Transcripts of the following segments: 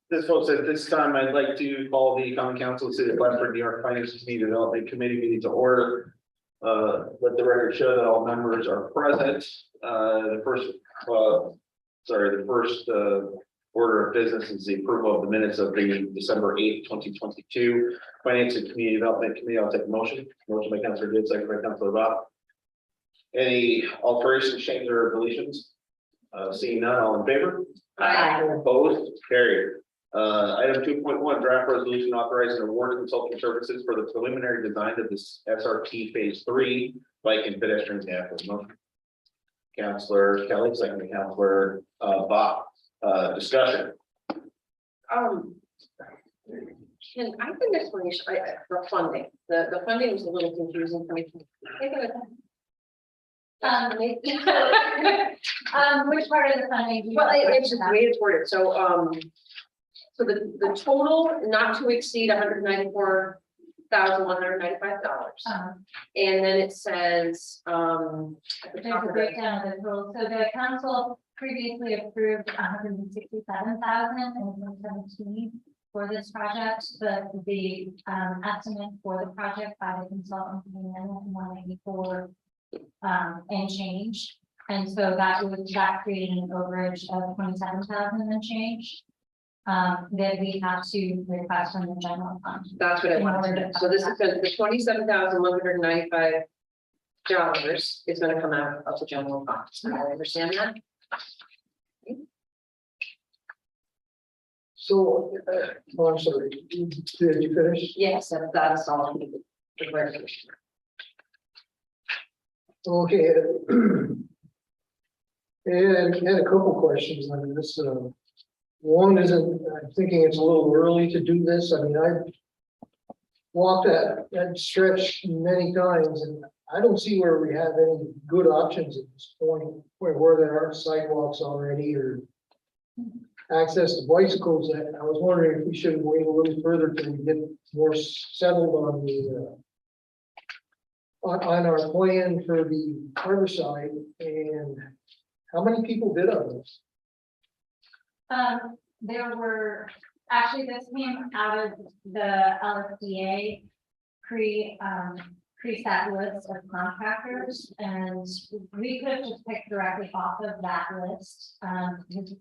This folks, at this time, I'd like to call the Common Council of the City of Plattsburgh, New York Finance Community Development Committee meeting to order. Let the record show that all members are present. The first order of business is the approval of the minutes of the December 8th, 2022 Finance and Community Development Committee. I'll take a motion. Motion by Councilor Gibbs, second by Councilor Bob. Any alterations, changes, or deletions? Seeing none, all in favor? Aye. Opposed? Carried. Item 2.1, draft resolution authorizing award consulting services for the preliminary design of this SRT Phase 3 bike and pedestrian pathway. Motion. Councilor Kelly, second by Councilor Bob. Discussion. Can I get an explanation for funding? The funding was a little confusing for me. Which part of the funding? Do you Well, want to it's just the way it's worded. So, so the total not to exceed $194,195. And then it says, at the There's top a of it, breakdown of the total. So the council previously approved 167,017 for this project, but the estimate for the project by the consultant came in at 184 and change. And so that created an overage of 27,000 and change. That we have to request from the general fund. that's what I wanted to know. So this is the $27,195 is going to come out of the general fund. I understand that. So, I'm sorry, did you finish? Yes, that's all I needed. The clarification. Okay. And had a couple questions on this. One isn't, I'm thinking it's a little early to do this. I mean, I walked that stretch many times and I don't see where we have any good options at this point, where there aren't sidewalks already or access to bicycles. And I was wondering if we should wait a little further till we get more settled on the on our plan for the harbor side. And how many people bid on this? There were, actually, this came out of the LSDA preset list of contractors, and we could have just picked directly off of that list. It's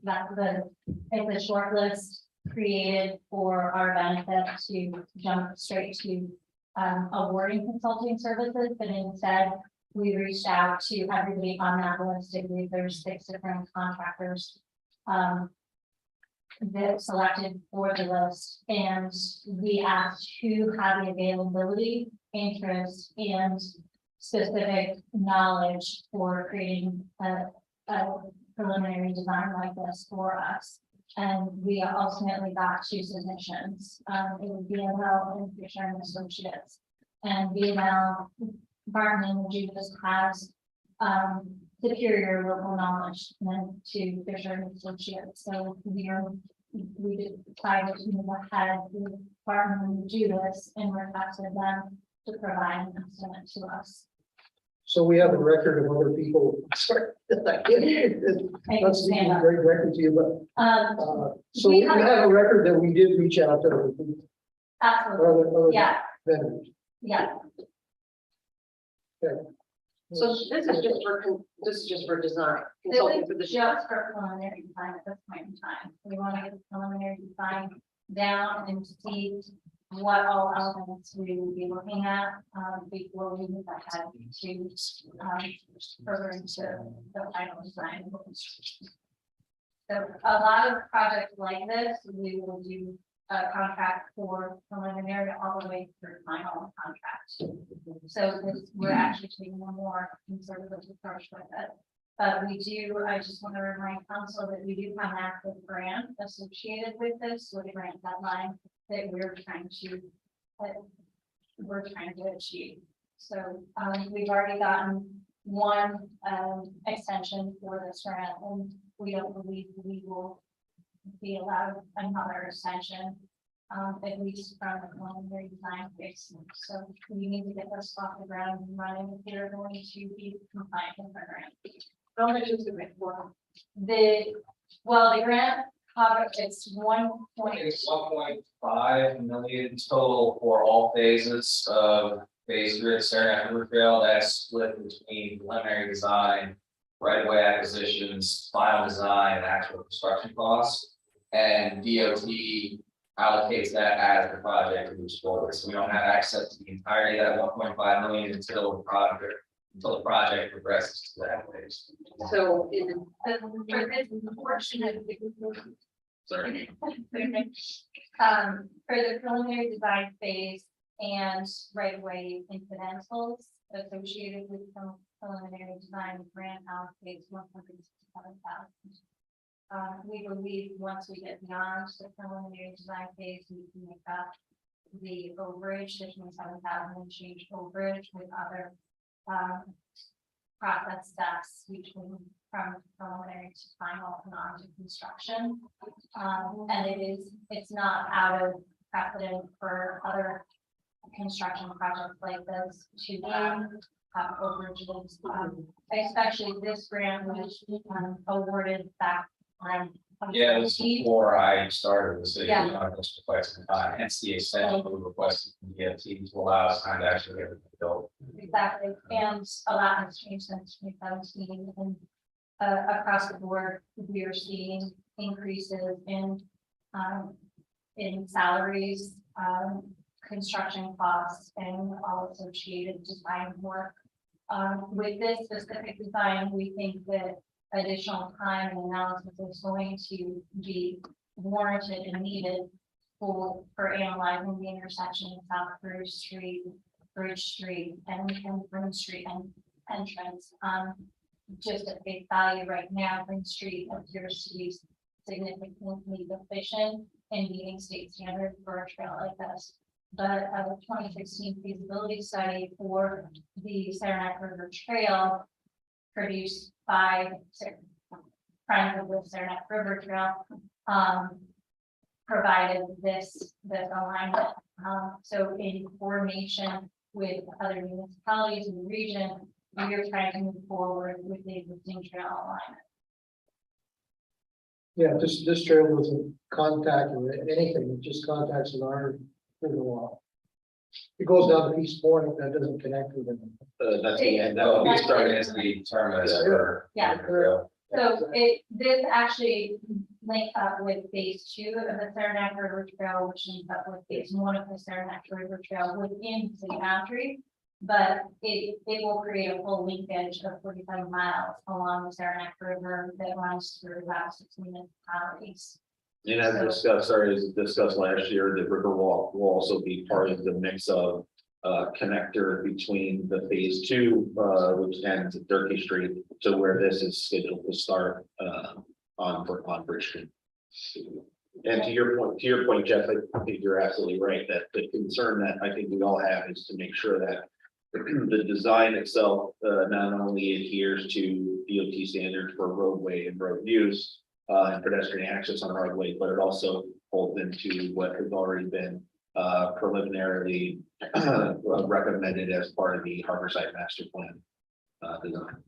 a short list created for our benefit to jump straight to awarding consulting services, but instead we reached out to everybody on that list. I believe there's 6 different contractors that selected for the list, and we asked who had the availability, interest, and specific knowledge for creating a preliminary design like this for us. And we ultimately got 2 submissions. It was BML and Fisher and Associates. And BML, Barton and Judas has superior local knowledge than to Fisher and Associates. So we decided to move ahead with Barton and Judas and requested them to provide an estimate to us. So we have a record of other people. Sorry, that's a great record to you, but so we have a record that we did reach out to other people. Absolutely. Other Yeah. vendors. Yeah. Okay. So this is just for design. This Consulting is for the just for preliminary design at this point in time. We want to get the preliminary design down and see what all elements we will be looking at before we move ahead to further into the final design. So a lot of projects like this, we will do a contract for preliminary all the way through final contract. So we're actually taking a more conservative approach with it. But we do, I just want to remind council that we do have an active grant associated with this, with a grant deadline that we're trying to achieve. So we've already gotten one extension for this grant, and we don't believe we will be allowed another extension, at least from the preliminary design phase. So we need to get this off the ground and running if they're going to be compliant with the grant. How much is the grant for? The grant It's 1 It's 1.5 million total for all phases of phase 3 of Saranac River Trail. That's split between preliminary design, right of way acquisitions, final design, and actual construction costs. And DOT allocates that as the project moves forward. So we don't have access to the entirety of that 1.5 million until the project progresses to that phase. So Sorry. For the preliminary design phase and right of way incidentals associated with some preliminary design grant allocates 167,000. We believe once we get beyond the preliminary design phase, we can make up the overage, the 27,000 and change overage with other process steps between from preliminary to final and on to construction. And it's not out of precedent for other construction projects like this to have overages. Especially this grant was awarded back on. Yeah, this is before I started the city, Yeah. on this for quite some time, hence the extension we requested from DOT to allow us time to actually get it built. Exactly, and a lot has changed since 2017, and across the board, we are seeing increases in salaries, construction costs, and all associated design work. With this specific design, we think that additional time and analysis is going to be warranted and needed for analyzing the intersection of South Bruce Street, Bridge Street, and Green Street and entrance. Just at face value right now, Green Street appears to be significantly deficient in meeting state standards for a trail like this. But a 2016 feasibility study for the Saranac River Trail produced by Friends of the Saranac River Trail provided this alignment. So in coordination with other municipalities in the region, we are trying to move forward with the existing trail alignment. Yeah, this trail doesn't contact with anything, it just contacts with our river wall. It goes down to East Point, that doesn't connect with them. That's the end. No, we started as the terminus for. Yeah. the trail. So this actually links up with phase 2 of the Saranac River Trail, which links up with phase 1 of the Saranac River Trail within city boundary. But it will create a full linkage of 45 miles along the Saranac River that runs through about 6 municipalities. And as discussed last year, the river walk will also be part of the mix of connector between the phase 2, which ends at Durkee Street, to where this is scheduled to start on Bridge Street. And to your point, Jeff, I think you're absolutely right that the concern that I think we all have is to make sure that the design itself not only adheres to DOT standards for roadway and road use and pedestrian access on roadway, but it also holds into what has already been preliminarily recommended as part of the Harborside Master Plan design.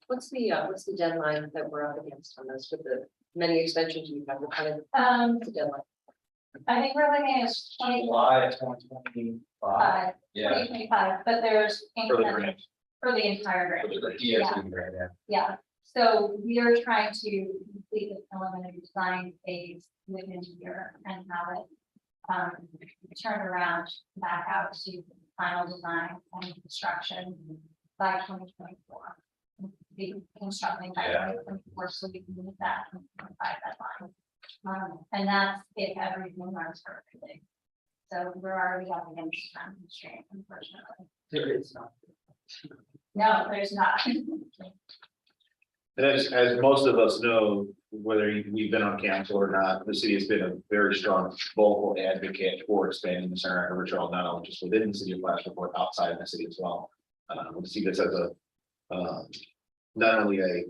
what's the deadline that we're up against on this with the many extensions we've had? What kind of the deadline? I think we're looking at July 2025. Yeah. 2025, but there's For the grant. for the entire grant. For the DOT grant, yeah. Yeah, so we are trying to complete the preliminary design phase within a year and have it turn around back out to final design and construction by 2024. Be constructing by 2024, so we can move that 2025 deadline. And that's if everything runs perfectly. So we're already up against time constraint, unfortunately. There is not. No, there's not. And as most of us know, whether we've been on council or not, the city has been a very strong vocal advocate for expanding the Saranac River Trail, not only just within the city of Plattsburgh, but outside of the city as well. We see this as a not only a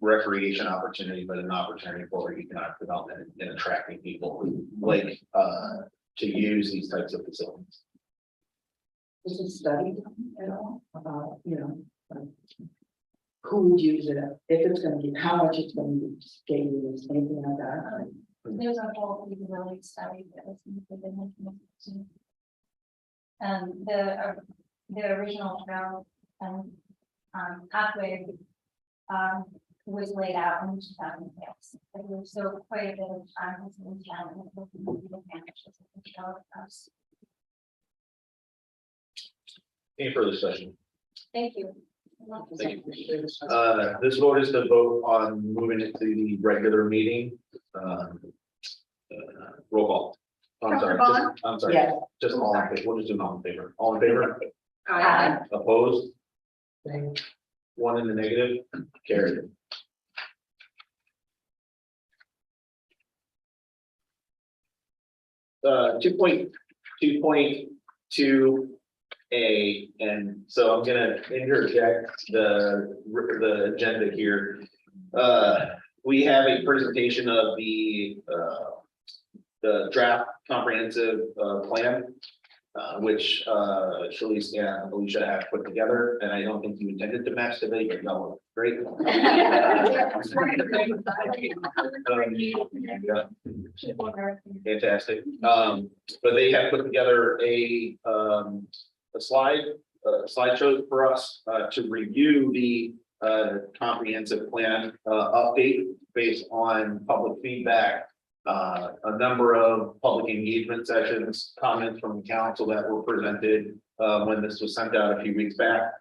recreation opportunity, but an opportunity for economic development and attracting people who like to use these types of facilities. Was it studied at all about, who would use it, if it's gonna be, how much it's gonna be, gated, anything like that. There's a whole feasibility study that was included in the. The original trail and, pathway, was laid out in 2006. It was so quite a bit of time has been spent in looking at the advantages of the trail across. Any further discussion? Thank you. Thank you. This vote is to vote on moving it to the regular meeting. Roll call. I'm sorry, I'm sorry, Yes. just all in favor, we'll just do all in favor, all in favor, Aye. opposed, Thank one in the negative, carried. Two point two A, and so I'm gonna interject the agenda here. We have a presentation of the draft comprehensive plan, which Shalice and Alicia have put together, and I don't think you intended to match the video, but no, great. Fantastic. But they have put together a slideshow for us to review the comprehensive plan update based on public feedback. A number of public engagement sessions, comments from the council that were presented when this was sent out a few weeks back.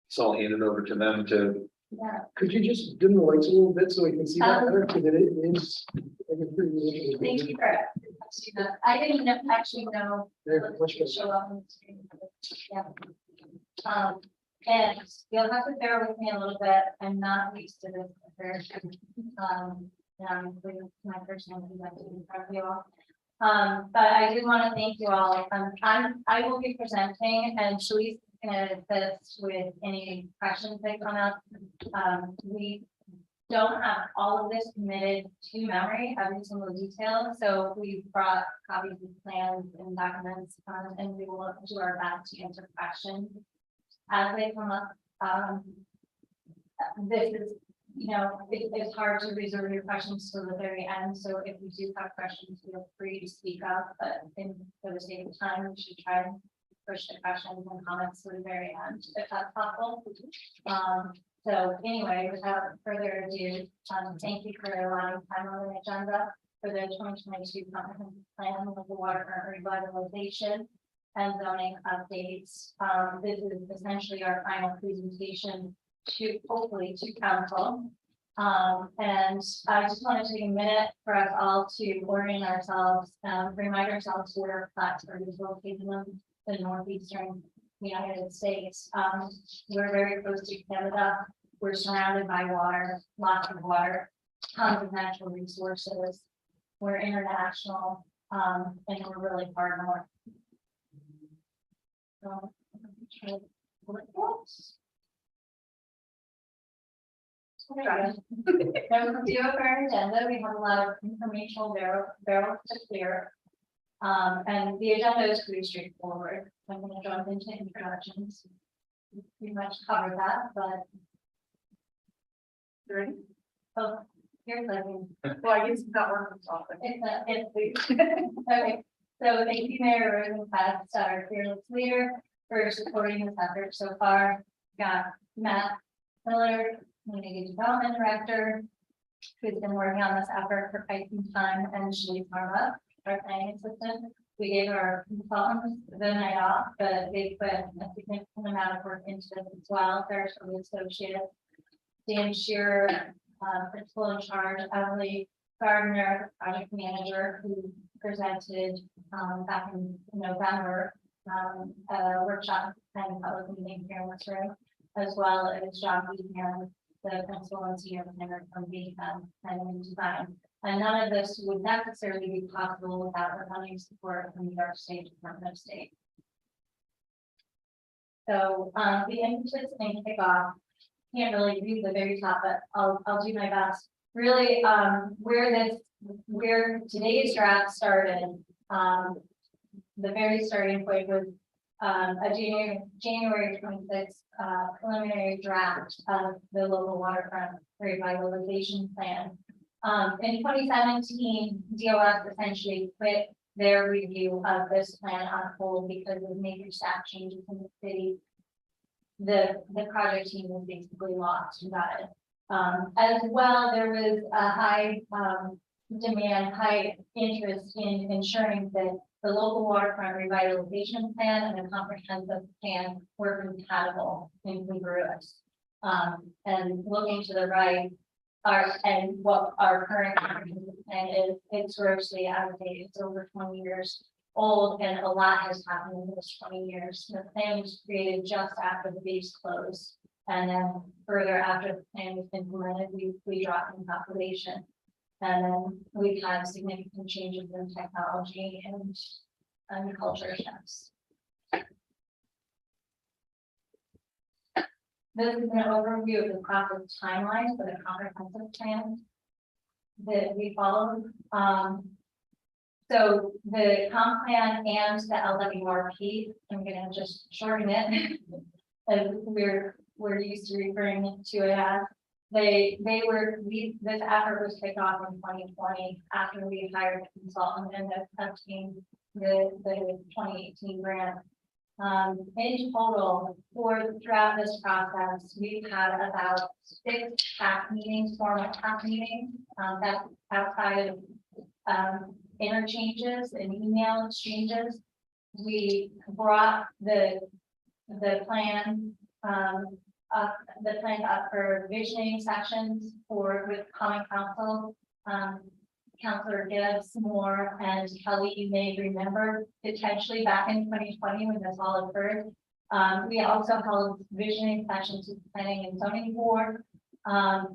So I'll hand it over to them to. Yeah. Could you just dim the lights a little bit so we can see that better? Because it is. I can pretty Thank you for. I didn't actually know. There, much better. Show up on the screen. Yeah. And you'll have to bear with me a little bit. I'm not used to this. Including my personal in front of you all. But I do want to thank you all. I will be presenting, and Shalice can assist with any questions that come up. We don't have all of this committed to memory, every single detail, so we brought copies of plans and documents, and we will do our best to answer questions as they come up. This is, it's hard to reserve your questions till the very end, so if you do have questions, feel free to speak up, but for the sake of time, we should try and push the questions and comments to the very end, if that's possible. So anyway, without further ado, thank you for allowing time on the agenda for the 2022 comprehensive plan with the waterfront revitalization and zoning updates. This is essentially our final presentation to hopefully to council. And I just want to take a minute for us all to orient ourselves, remind ourselves where Plattsburgh is located in the northeastern United States. We're very close to Canada. We're surrounded by water, lots of water, tons of natural resources. We're international, and we're really far north. So, review of our agenda, we have a lot of informational barrels to clear. And the agenda is pretty straightforward. I'm going to jump into introductions. We pretty much covered that, but. Ready? Oh, here's like. Well, I guess it's not working. Okay. So thank you, Mayor Rosenfeld, our fearless leader, for supporting this effort so far. Got Matt Miller, Community Development Director, who's been working on this effort for quite some time, and Shalice Marva, our planning assistant. We gave our consultants the night off, but they put a significant amount of work into this as well. There's the associate, Dan Shearer, principal in charge, Emily Gardner, project manager, who presented back in November a workshop and public meeting here in this room, as well as John Beaton, the principal and senior planner from BFM and design. And none of this would necessarily be possible without the funding support from New York State Department of State. So the impetus and kickoff, can't really read the very top, but I'll do my best. Really, where today's draft started, the very starting point was a January 26th preliminary draft of the local waterfront revitalization plan. In 2017, DOS essentially put their review of this plan on hold because of major staff changes in the city. The project team was basically lost and got it. As well, there was a high demand, high interest in ensuring that the local waterfront revitalization plan and the comprehensive plan were compatible and congruous. And looking to the right, what our current comprehensive plan is, it's grossly outdated. It's over 20 years old, and a lot has happened in those 20 years. The plan was created just after the base closed, and then further after the plan was implemented, we dropped in population. And then we've had significant changes in technology and culture shifts. This is an overview of the process timeline for the comprehensive plan that we followed. So the comp plan and the LWRP, I'm gonna just shorten it, as we're used to referring to it as. This effort was kicked off in 2020 after we hired a consultant and obtained the 2018 grant. In total, throughout this process, we've had about 6 CAC meetings, formal CAC meetings, that's outside of interchanges and email exchanges. We brought the plan up for visioning sessions with common council. Councilor Gibbs, Moore, and Kelly, you may remember potentially back in 2020 when this all occurred. We also held visioning sessions with the Planning and Zoning Board.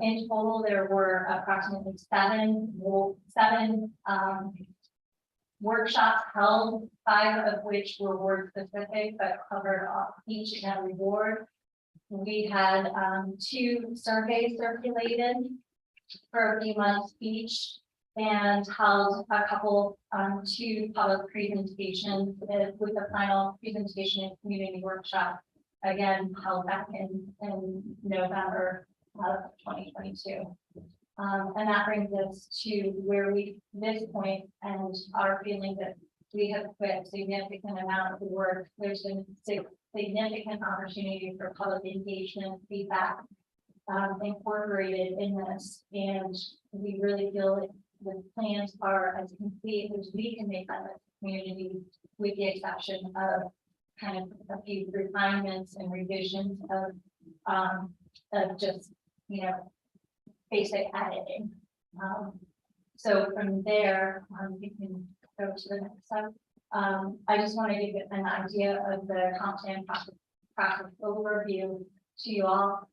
In total, there were approximately seven workshops held, 5 of which were word specific, but covered each and every board. We had 2 surveys circulated for a few months each, and held a couple 2 public presentations with the final presentation and community workshop, again held back in November of 2022. And that brings us to where this point, and our feeling that we have put a significant amount of the work. There's been significant opportunity for public engagement, feedback incorporated in this, and we really feel that the plans are as complete as we can make them as a community, with the exception of kind of a few refinements and revisions of just, basic editing. So from there, we can go to the next step. I just want to give you an idea of the comp plan process overview to you all.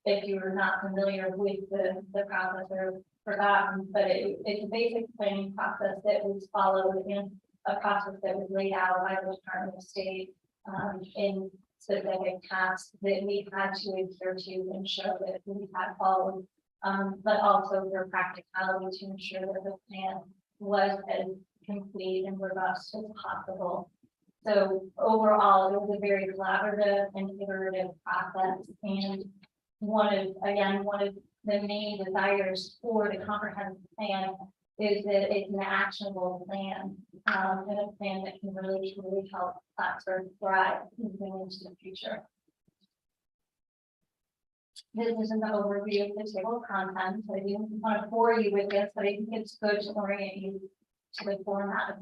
If you are not familiar with the process or forgotten, but it's a basic planning process that was followed in a process that was laid out by the Department of State in specific tasks that we had to adhere to and show that we had followed, but also for practicality to ensure that the plan was as complete and robust as possible. So overall, it was a very collaborative and iterative process, and one of the main desires for the comprehensive plan is that it's an actionable plan, and a plan that can really truly help Plattsburgh thrive moving into the future. This is an overview of the table of contents. I didn't want to bore you with this, but I think it's good to orient you to the format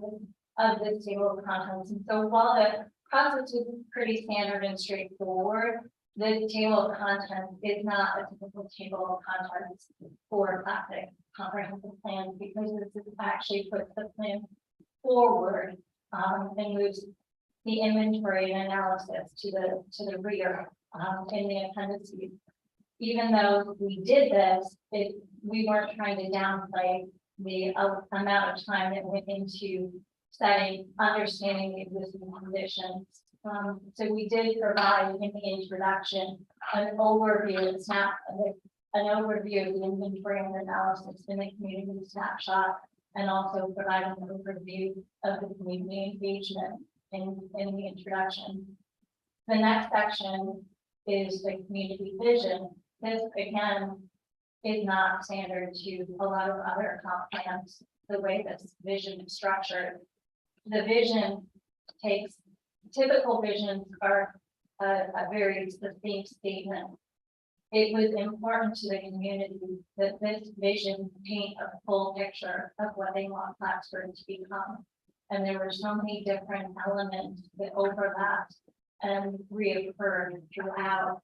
of this table of contents. And so while the process is pretty standard and straightforward, the table of contents is not a typical table of contents for a classic comprehensive plan, because this actually puts the plan forward and moves the inventory and analysis to the rear in the appendices. Even though we did this, we weren't trying to downplay the amount of time that went into understanding the existing conditions. So we did provide in the introduction an overview of the inventory and analysis in the community snapshot, and also provide an overview of the community engagement in the introduction. The next section is the community vision. This again is not standard to a lot of other comp plans, the way this vision is structured. The vision takes, typical visions are a very succinct statement. It was important to the community that this vision paint a full picture of what they want Plattsburgh to become. And there were so many different elements that overlapped and reoccurred throughout.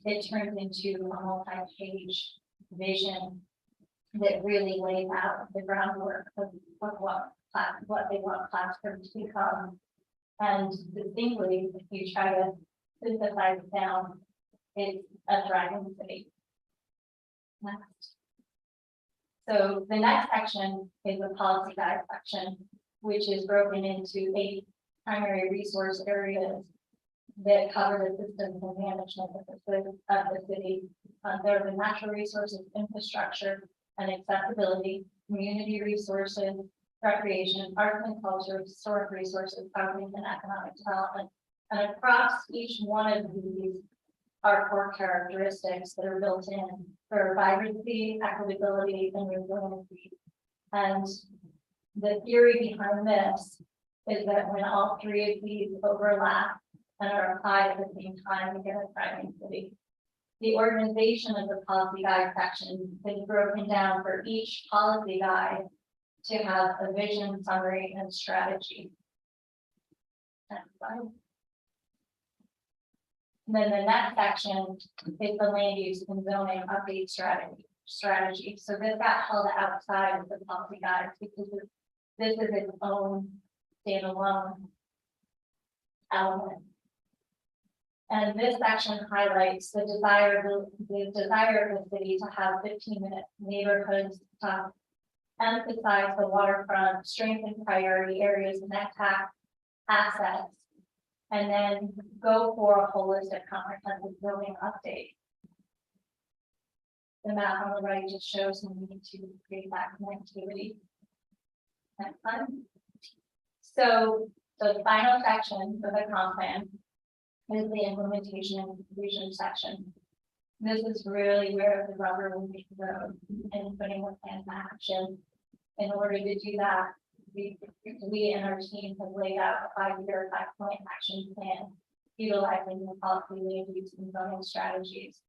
It turned into a multi-page vision that really lays out the groundwork of what they want Plattsburgh to become. And distinctly, if you try to synthesize it down, it's a thriving city. Next. So the next section is the policy guide section, which is broken into 8 primary resource areas that cover the systems and management of the city. There are the natural resources, infrastructure and accessibility, community resources, recreation, arts and culture, historic resources, housing and economic development. And across each one of these are core characteristics that are built in for vibrancy, equitability, and resiliency. And the theory behind this is that when all 3 of these overlap and are applied at the same time, we get a thriving city. The organization of the policy guide section is broken down for each policy guide to have a vision, summary, and strategy. Next slide. And then the next section is the land use and zoning update strategy. So this got held outside of the policy guides because this is its own standalone element. And this section highlights the desire of the city to have 15-minute neighborhoods, emphasize the waterfront, strengthen priority areas, and attack assets, and then go for a holistic comprehensive zoning update. The map on the right just shows the need to create that connectivity. Next slide. So the final section of the comp plan is the implementation and conclusion section. This is really where the rubber will meet the road and putting the plan to action. In order to do that, we and our team have laid out a 5-year 5-point action plan, utilizing the policy, land use, and zoning strategies.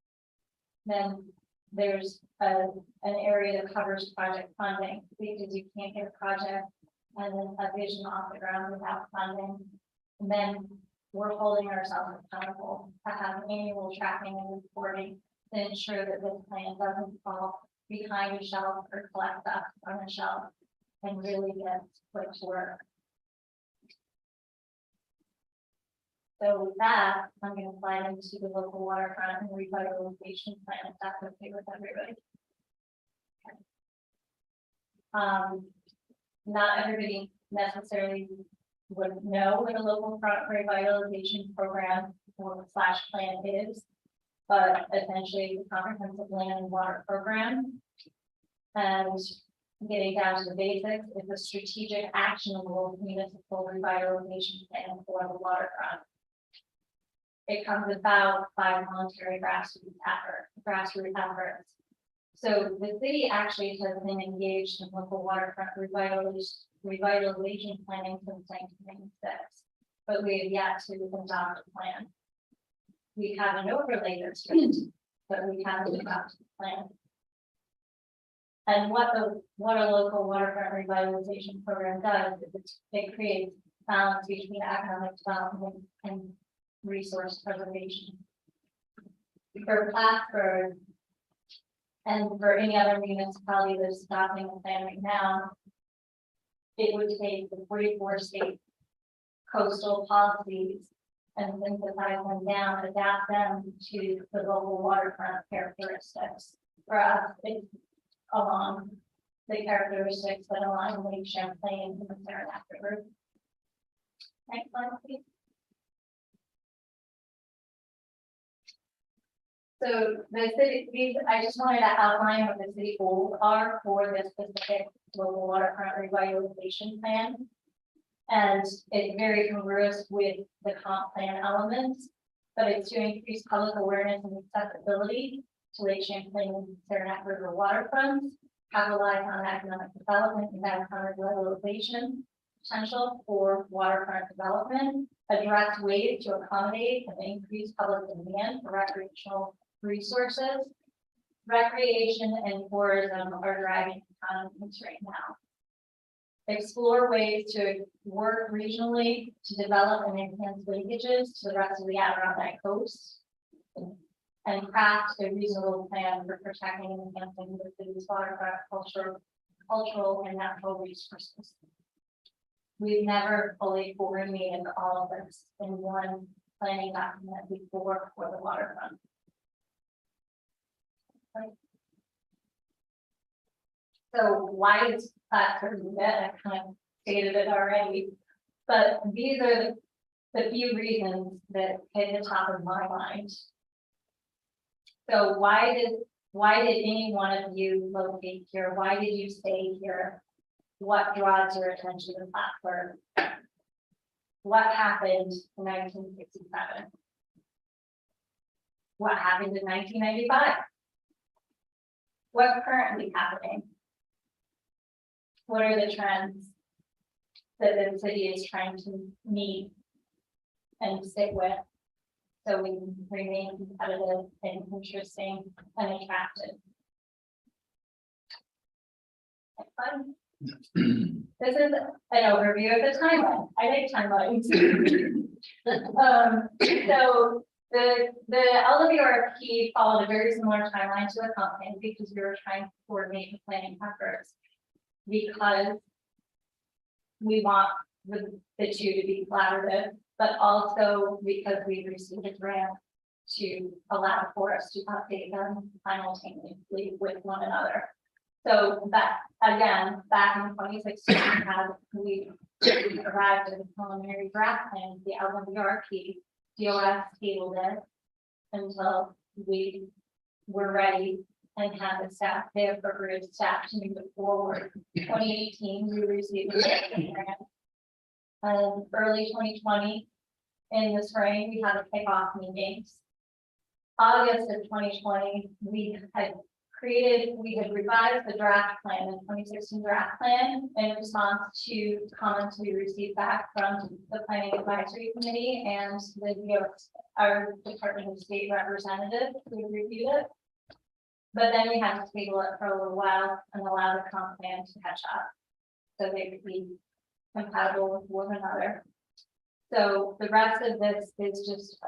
Then there's an area that covers project funding, because you can't get a project and then a vision off the ground without funding. And then we're holding ourselves accountable to have annual tracking and reporting to ensure that this plan doesn't fall behind a shelf or collect up on a shelf and really get put to work. So with that, I'm going to slide into the local waterfront and revitalization plan, if that's okay with everybody. Not everybody necessarily would know what a local front revitalization program or / plan is, but essentially the comprehensive land and water program. And getting down to the basics, it's a strategic, actionable municipal revitalization plan for the waterfront. It comes about by voluntary grassroots efforts. So the city actually has been engaged in local waterfront revitalization planning since 1996, but we have yet to adopt a plan. We have an overlay district, but we haven't adopted a plan. And what a local waterfront revitalization program does is it creates balance between economic development and resource preservation. For Plattsburgh, and for any other municipality that's adopting a plan right now, it would take the 44 state coastal policies and synthesize them down, adapt them to the local waterfront characteristics. For us, it's along the characteristics that align Lake Champlain and the Saranac River. Next slide, please. So the city, I just wanted to outline what the city goals are for this specific local waterfront revitalization plan. And it's very congruous with the comp plan elements, but it's to increase public awareness and accessibility to Lake Champlain and Saranac River waterfronts, capitalize on economic development and downtown revitalization potential for waterfront development, address ways to accommodate and increase public demand for recreational resources. Recreation and tourism are driving economies right now. Explore ways to work regionally to develop and enhance linkages to the rest of the Adirondack coast. And craft a reasonable plan for protecting and enhancing the city's waterfront cultural and natural resources. We've never fully coordinated all of this in one planning document before for the waterfront. So why is that certain that I kind of stated it already, but these are the few reasons that hit the top of my mind. So why did any one of you locate here? Why did you stay here? What draws your attention to Plattsburgh? What happened in 1967? What happened in 1995? What's currently happening? What are the trends that the city is trying to meet and stick with? So we can remain competitive and interesting and attractive. This is an overview of the timeline. I make timelines. So the LWRP followed a very similar timeline to the comp plan because we were trying to coordinate the planning efforts because we want the two to be collaborative, but also because we received a grant to allow for us to update them simultaneously with one another. So that, again, back in 2016, we arrived at the preliminary draft plan, the LWRP, DOS tabled it until we were ready and had the staff, the appropriate staff to move it forward. 2018, we received the grant. Early 2020, in the spring, we had a kickoff meetings. August of 2020, we had revised the draft plan, the 2016 draft plan, in response to comments we received back from the Planning Advisory Committee and our Department of State representative who reviewed it. But then we had to table it for a little while and allow the comp plan to catch up, so they could be compatible with one another. So the rest of this is just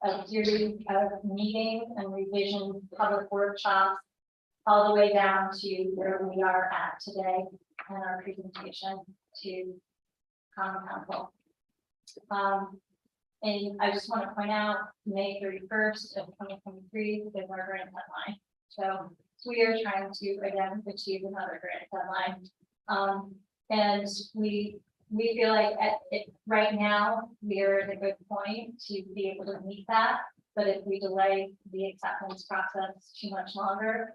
a series of meetings and revision public workshops, all the way down to where we are at today and our presentation to Common Council. And I just want to point out, May 31st of 2023 is our grant deadline. So we are trying to again achieve another grant deadline. And we feel like right now we're at a good point to be able to meet that. But if we delay the acceptance process too much longer,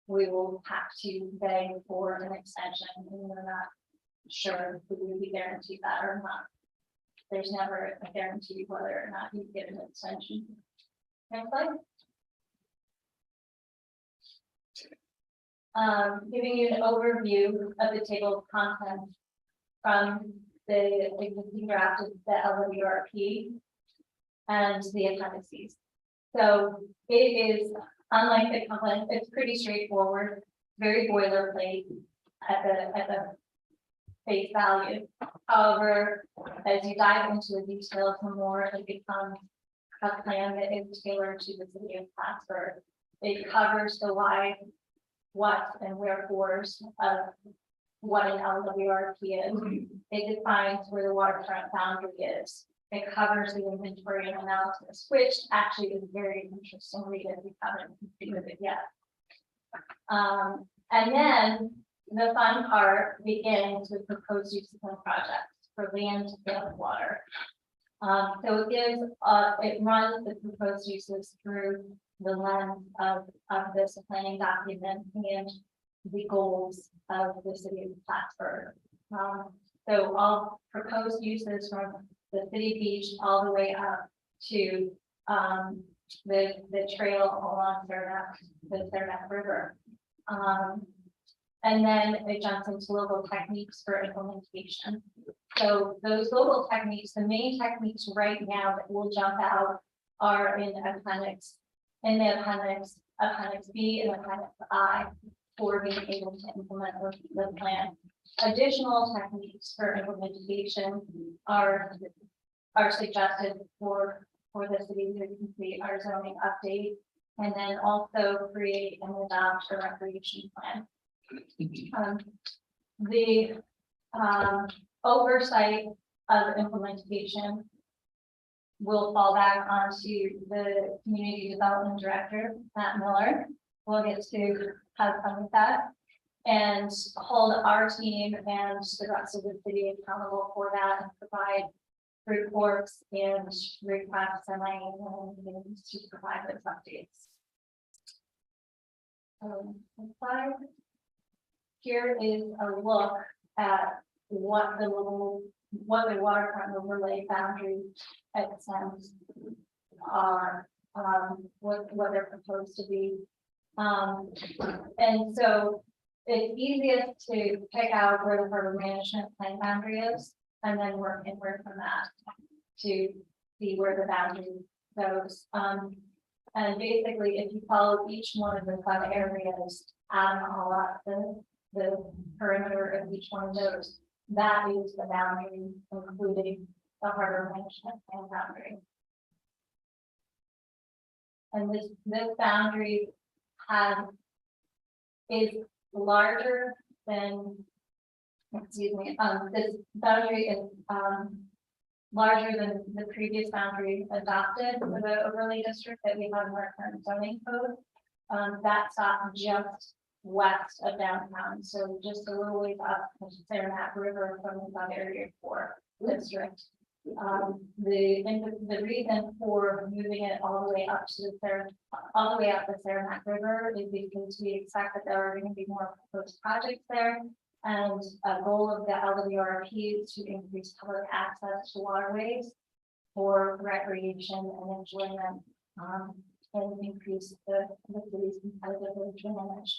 we will have to beg for an extension, and we're not sure if we will be guaranteed that or not. There's never a guarantee whether or not you get an extension. Next slide. Giving you an overview of the table of contents from the existing draft of the LWRP and the appendices. So it is, unlike the complaint, it's pretty straightforward, very boilerplate at the face value. However, as you dive into the details more, it becomes a plan that is tailored to the city of Plattsburgh. It covers the why, what, and wherefores of what an LWRP is. It defines where the waterfront boundary is. It covers the inventory and analysis, which actually is very interesting read if you haven't completed it yet. And then the fun part begins with proposed use of projects for land, scale, and water. So it gives, it runs the proposed uses through the lens of this planning document and the goals of the city of Plattsburgh. So all proposed uses from the city beach all the way up to, the trail along the Saranac River. And then it jumps into local techniques for implementation. So those local techniques, the main techniques right now that will jump out are in appendix, appendix B and appendix I for being able to implement the plan. Additional techniques for implementation are suggested for the city to complete our zoning update and then also create and adopt a recreation plan. The oversight of implementation will fall back onto the community development director, Matt Miller. We'll get to have fun with that and hold our team and the rest of the city accountable for that and provide reports and requests and meetings to provide those updates. Next slide. Here is a look at what the waterfront overlay boundary extents are, what they're proposed to be. And so it's easiest to pick out where the harbor management plan boundary is and then work inward from that to see where the boundary goes. And basically, if you follow each one of the 5 areas, add all up the perimeter of each one of those, that is the boundary, including the harbor management plan boundary. And this boundary is larger than, excuse me, this boundary is larger than the previous boundary adopted for the overlay district that we have in our current zoning code. That's just west of downtown, so just a little ways up the Saranac River from the area 4 district. The reason for moving it all the way up to the Saranac River is because we expect that there are going to be more proposed projects there. And a goal of the LWRP is to increase public access to waterways for recreation and enjoyment, and increase the city's competitive advantage.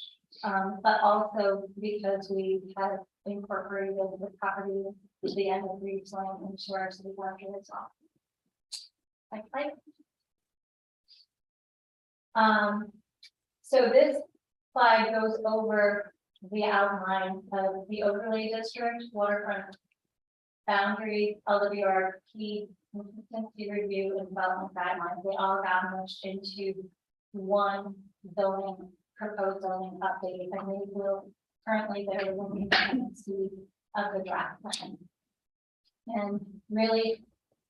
But also because we have incorporated the property at the end of Reeves Lane into our city boundary as well. Next slide. So this slide goes over the outline of the overlay district, waterfront boundary, LWRP, consistency review, and development guidelines. They all got meshed into one proposed zoning update, and they will currently there will be see of the draft plan. And really,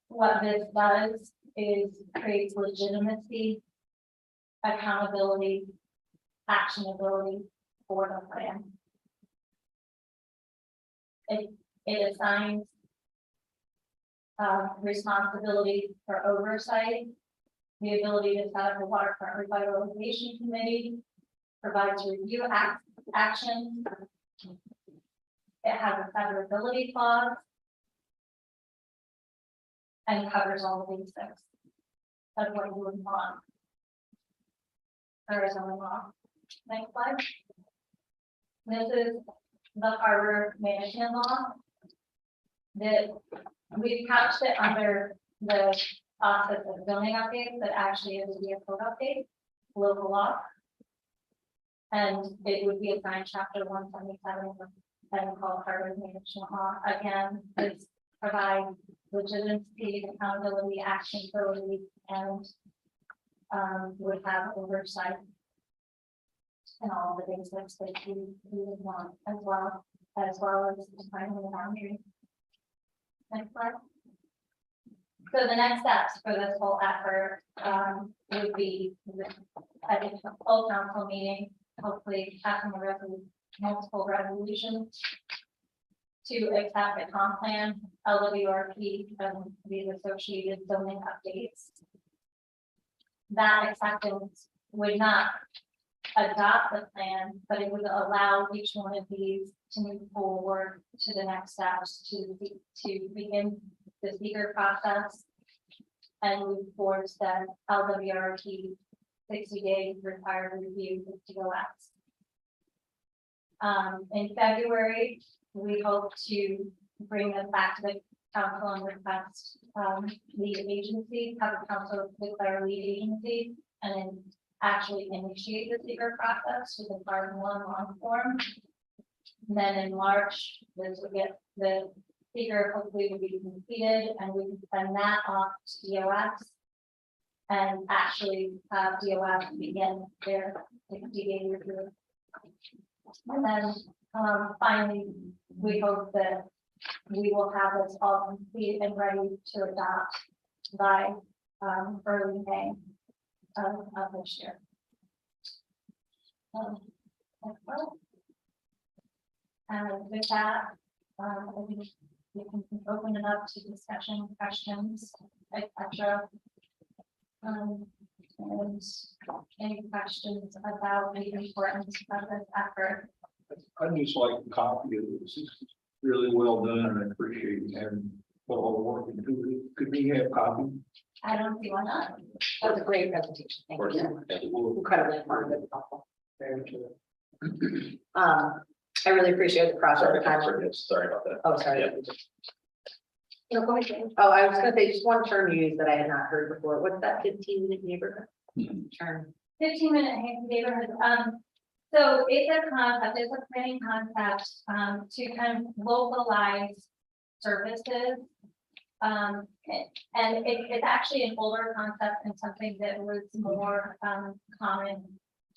what this does is creates legitimacy, accountability, actionability for the plan. It assigns responsibility for oversight, the ability to set up a waterfront revitalization committee, provides review action. It has a severability clause and covers all the basics of what you would want. Arizona law. Next slide. This is the harbor management law that we've couched it under the office of zoning updates, but actually it would be a code update, local law. And it would be assigned chapter 177 and called harbor management law. Again, this provides legitimacy, accountability, actionability, and would have oversight and all the basics that you would want, as well as defining the boundary. Next slide. So the next steps for this whole effort would be at a full council meeting, hopefully passing multiple resolutions to accept the comp plan, LWRP, and these associated zoning updates. That acceptance would not adopt the plan, but it would allow each one of these to move forward to the next steps to begin the seeker process and move towards the LWRP 60-day required review with DOS. In February, we hope to bring them back to the council and request lead agency, have the council declare lead agency, and then actually initiate the seeker process with a part 1 long form. And then in March, this will get the seeker hopefully will be completed, and we can send that off to DOS and actually have DOS begin their 60-day review. And then finally, we hope that we will have this all complete and ready to adopt by early May of this year. And with that, I think we can open it up to discussion, questions, etc. And any questions about the importance of this effort? I'd just like a copy of this. It's really well done, and I appreciate you having all the work into it. Could we have a copy? I don't see why not. That was a great presentation. Thank you. Incredibly informative. and helpful. Very true. I really appreciate the process. Sorry about that. Oh, sorry. Yeah. No, go ahead, Jane. Oh, I was gonna say just one term you used that I had not heard before. What's that 15-minute neighborhood term? 15-minute neighborhood. So it's a concept, it's a planning concept, to kind of localize services. And it's actually an older concept and something that was more, common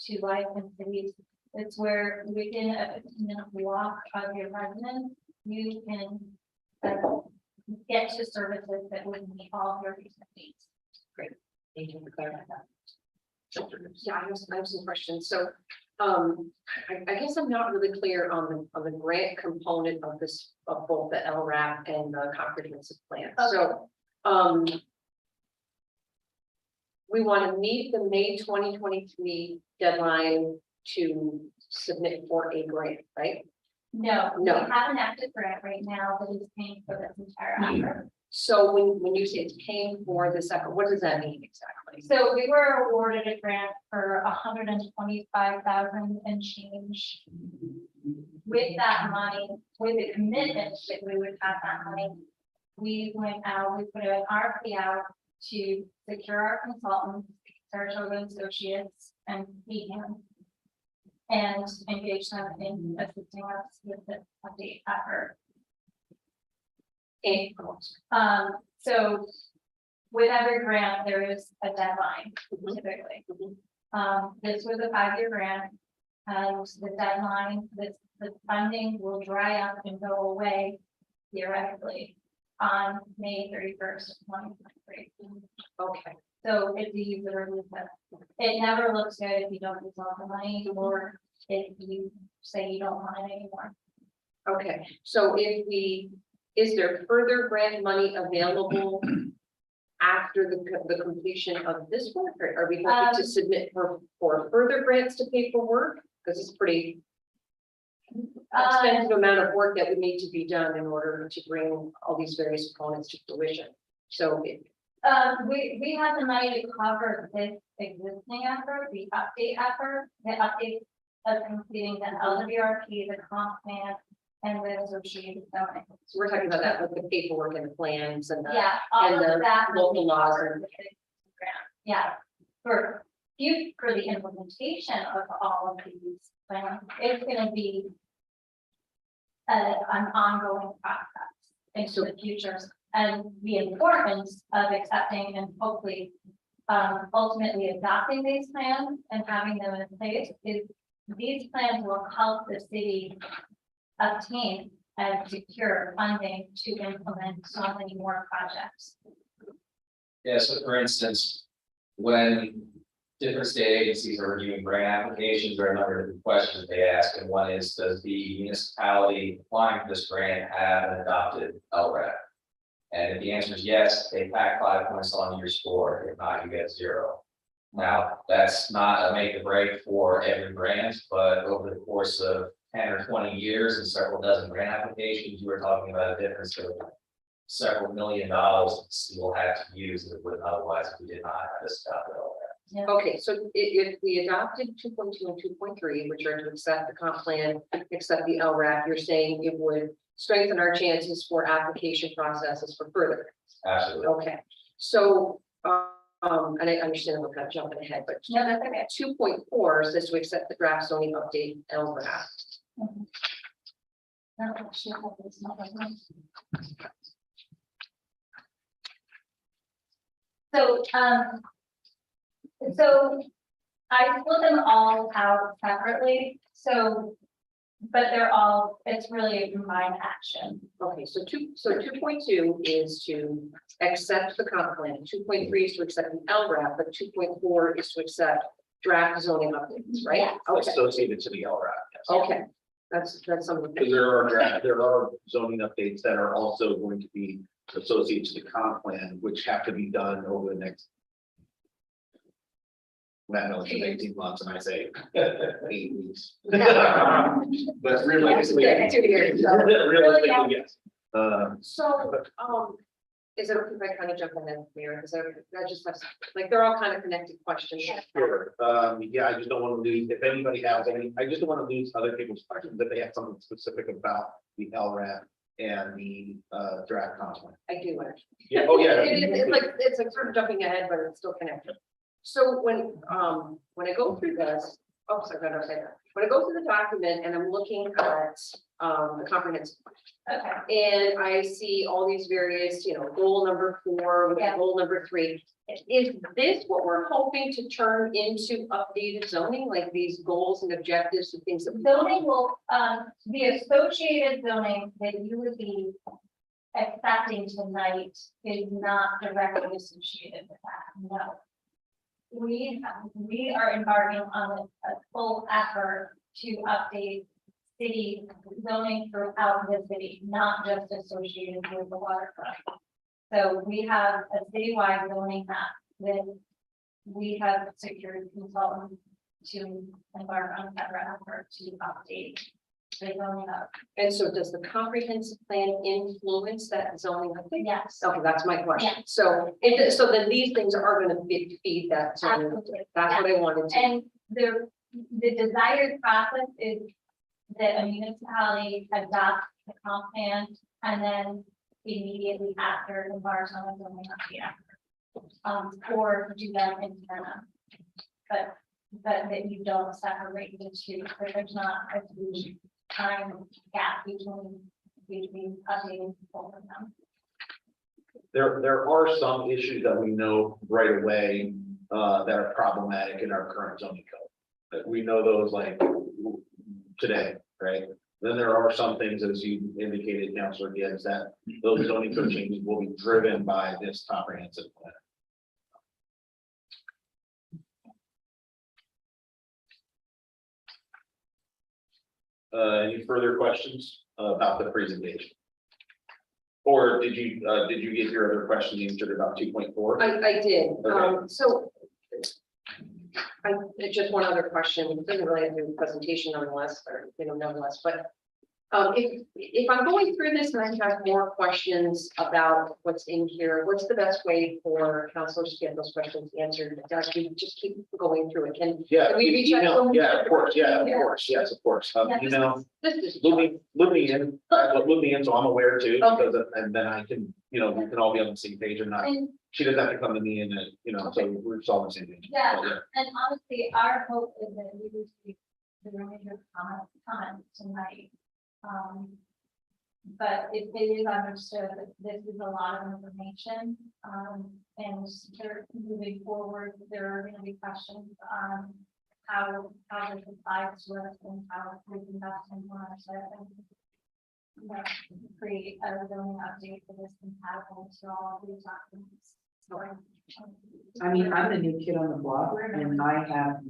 to life in cities. It's where within a 15-minute walk of your residence, you can get to services that would meet all of your basic needs. Thank you for clarifying that. Yeah, I have some questions. So, I guess I'm not really clear on the grant component of this, of both the LRAP and the comprehensive plan. So, we want to meet the May 2023 deadline to submit for a grant, right? No, we No. have an active grant right now that is paying for this entire effort. So when you say it's paying for this effort, what does that mean exactly? So we were awarded a grant for 125,000 and change. With that money, with the commitment that we would have that money, we went out, we put an RFP out to secure our consultants, Sarah Children Associates and Beacon, and engage them in assisting us with the update effort. So with every grant, there is a deadline typically. This was a 5-year grant, and the deadline, the funding will dry up and go away theoretically on May 31st, 2023. Okay. So if you use it or lose it, it never looks good if you don't use all the money, or if you say you don't want it anymore. Okay, so is there further grant money available after the completion of this work? Or are we going to submit for further grants to pay for work? Because it's pretty extensive amount of work that would need to be done in order to bring all these various components to fruition. So we have the money to cover this existing effort, the update effort, the update of completing the LWRP, the comp plan, and the associated zoning. so we're talking about that with the paperwork and the plans and the Yeah, all and of the that will local be laws covered and- with the grant. Yeah, for the implementation of all of these plans, it's gonna be an ongoing process into the future. And the importance of accepting and hopefully ultimately adopting these plans and having them in place is these plans will help the city obtain and secure funding to implement so many more projects. Yeah, so for instance, when different state agencies are reviewing grant applications, there are a number of different questions they ask, and one is, does the municipality applying for this grant have an adopted LRAP? And if the answer is yes, they pack 5 points on your score. If not, you get 0. Now, that's not a make or break for every grant, but over the course of 10 or 20 years and several dozen grant applications, you are talking about a difference of several $1,000,000 we'll have to use that would otherwise if we did not have this stuff at all. Okay, so if we adopted 2.2 and 2.3, which are to accept the comp plan, accept the LRAP, you're saying it would strengthen our chances for application processes for further. Absolutely. Okay, so, and I understand we're kind of jumping ahead, but No, that's okay. 2.4 says to accept the draft zoning update LRAP. Mhm. No, she has this, not like mine. So I split them all out separately, so, but they're all, it's really a combined action. Okay, so 2.2 is to accept the comp plan, 2.3 is to accept the LRAP, but 2.4 is to accept draft zoning updates, right? Yeah. Okay, Associated to the LRAP. Yes. okay, that's something. Because there are zoning updates that are also going to be associated to the comp plan, which have to be done over the next. I know it's 18 months and I say 8 weeks. But realistically, Yeah, 2 years. realistically, yes. So, is it okay if I kind of jump ahead here? Because I just have, like, they're all kind of connected questions. Sure, yeah, I just don't want to lose, if anybody has any, I just don't want to lose other people's questions, if they have something specific about the LRAP and the draft comp plan. I do. actually. Yeah, oh, yeah. It's like sort of jumping ahead, but it's still connected. So when I go through this, oh, sorry, no, say that. When I go through the document and I'm looking at the comprehensive, Okay. and I see all these various, goal number 4, Yeah. goal number 3. Is this what we're hoping to turn into updated zoning, like these goals and objectives and things that we Zoning will, the associated zoning that you would be accepting tonight is not directly associated with that, no. We are embarking on a full effort to update city zoning throughout the city, not just associated with the waterfront. So we have a citywide zoning map that we have secured consultants to embark on that effort to update the zoning up. And so does the comprehensive plan influence that zoning update? Yes, Okay, that's my question. Yeah. So so then these things are going to feed that zoning update. absolutely. That's what I wanted to. And the desired process is that a municipality adopts the comp plan and then immediately after embarks on a zoning update effort. Or do them in tandem. But that you don't separate the two, but there's not a huge time gap between updating both of them. There are some issues that we know right away that are problematic in our current zoning code. That we know those like today, right? Then there are some things, as you indicated, Councilor Gibbs, that those zoning code changes will be driven by this comprehensive plan. Any further questions about the presentation? Or did you get your other question answered about 2.4? I did. Okay. So I just one other question. It doesn't really have to do with presentation nonetheless, nonetheless, but if I'm going through this and I have more questions about what's in here, what's the best way for counselors to get those questions answered? Does we just keep going through it? Yeah, Can we reach out to email, them? yeah, of course, yes, of course. Yeah. This is. Loop me in, so I'm aware too, because, and then I can, we can all be on the same page and not, And she doesn't have to come to me and, so we're just all on the same page. yeah, But, and honestly, our hope is that we receive the remainder comments tonight. But it is understood that this is a lot of information, and moving forward, there are going to be questions on how this applies to us and how we can best implement it and create a zoning update for this compatible to all of these documents. I mean, I'm the new kid on the block and I have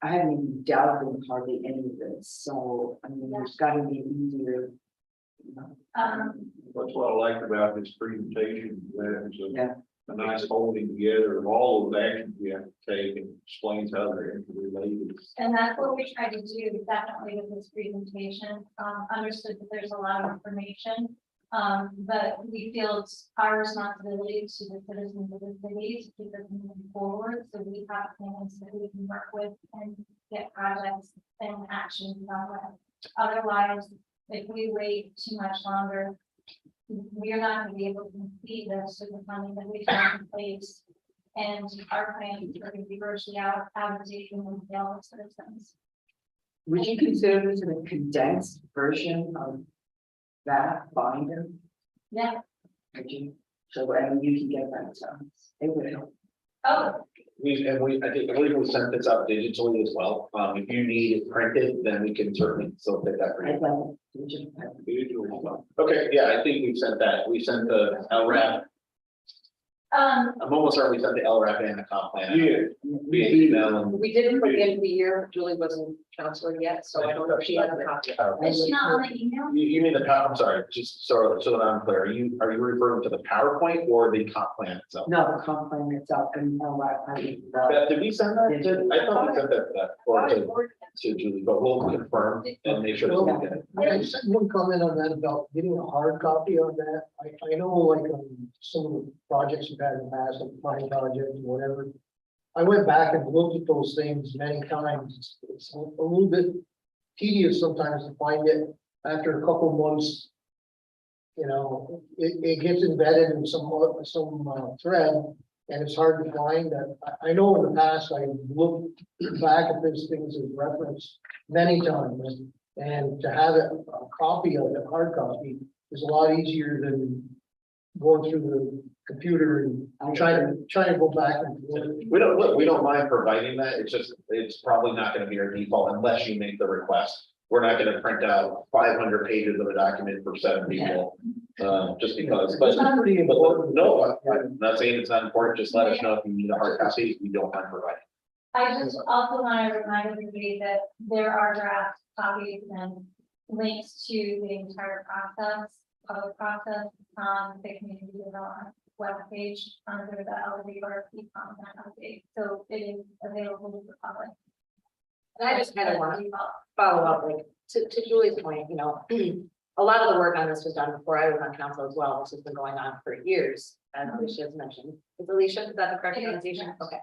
I haven't even dealt with hardly any of this, so, I mean, there's gotta be easier. That's what I like about this presentation, that is Yeah. a nice holding together of all of the actions we have to take and explains how they're interrelated. And that's what we try to do definitely with this presentation. Understood that there's a lot of information. But we feel it's our responsibility to the citizens of the city to keep us moving forward. So we have plans that we can work with and get projects and actions on that. Otherwise, if we wait too much longer, we are not going to be able to complete this with the funding that we have in place. And our plans are going to be virtually out of date with all the citizens. Would you consider this a condensed version of that binder? Yeah. Would you? So, I mean, you can get that to us. It would help. Oh, I believe we sent this out digitally as well. If you need it printed, then we can certainly still take that for you. I'd like to just have Okay, yeah, I think we've sent that. We sent the LRAP. I'm almost certain we sent the LRAP and the comp plan. Yeah. Via email and. We did it for the end of the year. Julie wasn't counselor yet, so I don't know if she has a copy. is she not on the email? You mean the power, I'm sorry, just so that I'm clear, are you referring to the PowerPoint or the comp plan itself? No, the comp plan itself and Beth, did we send that? I thought we sent that, or to Julie, but we'll confirm and make sure that we get it. I just had one comment on that about getting a hard copy on that. I know like some of the projects we've had in the past, like mine projects, whatever. I went back and looked at those things many times. It's a little bit tedious sometimes to find it after a couple months. You know, it gets embedded in some thread and it's hard to find that. I know in the past, I looked back at these things as reference many times. And to have a copy of it, hard copy, is a lot easier than going through the computer and trying to go back and forth. We don't mind providing that, it's probably not gonna be our default unless you make the request. We're not gonna print out 500 pages of a document for 7 people, just because, but. It's not pretty important. No, I'm not saying it's not important, just let us know if you need a hard copy, we don't mind providing. I just also want to remind everybody that there are draft copies and links to the entire process, public process on the community development webpage under the LDRP content update. So it is available to the public. And I just kind of want to follow up, like, to Julie's point, you know, a lot of the work on this was done before I was on council as well. This has been going on for years, as Alicia has mentioned. Is Alicia, is that the correct pronunciation? Okay.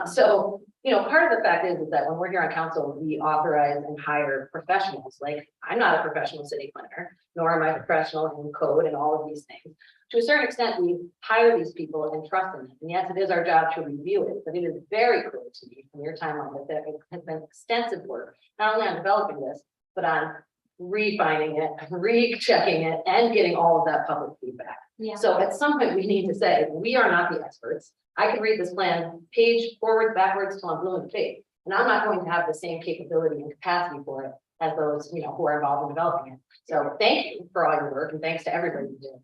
So, you know, part of the fact is that when we're here on council, we authorize and hire professionals. Like, I'm not a professional city planner, nor am I a professional in code and all of these things. To a certain extent, we hire these people and trust them. And yes, it is our job to review it, but it is very clear to me from your timeline that there has been extensive work, not only on developing this, but on refining it, rechecking it, and getting all of that public feedback. Yeah. So at some point, we need to say, we are not the experts. I can read this plan page forward, backwards till I'm blue in the face. And I'm not going to have the same capability and capacity for it as those, you know, who are involved in developing it. So thank you for all your work and thanks to everybody who did.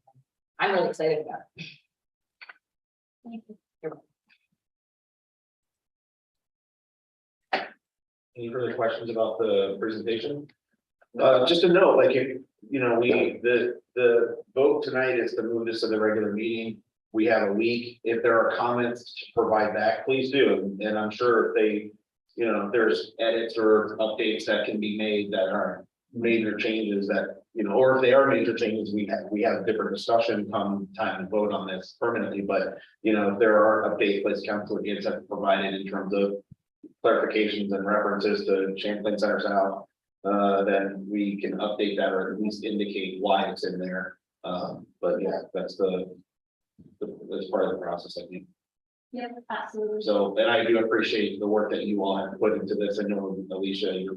I'm really excited about it. Thank you. Any further questions about the presentation? Just a note, like, if, you know, the vote tonight is to move this to the regular meeting. We have a week. If there are comments to provide back, please do. And I'm sure if they, you know, if there's edits or updates that can be made that are major changes that, you know, or if they are major changes, we have a different discussion come time to vote on this permanently. But, you know, if there are updates, please council gets have provided in terms of clarifications and references to Champlain Center South, then we can update that or at least indicate why it's in there. But yeah, that's that's part of the process, I think. Yep, absolutely. So, and I do appreciate the work that you all have put into this. I know, Alicia, you're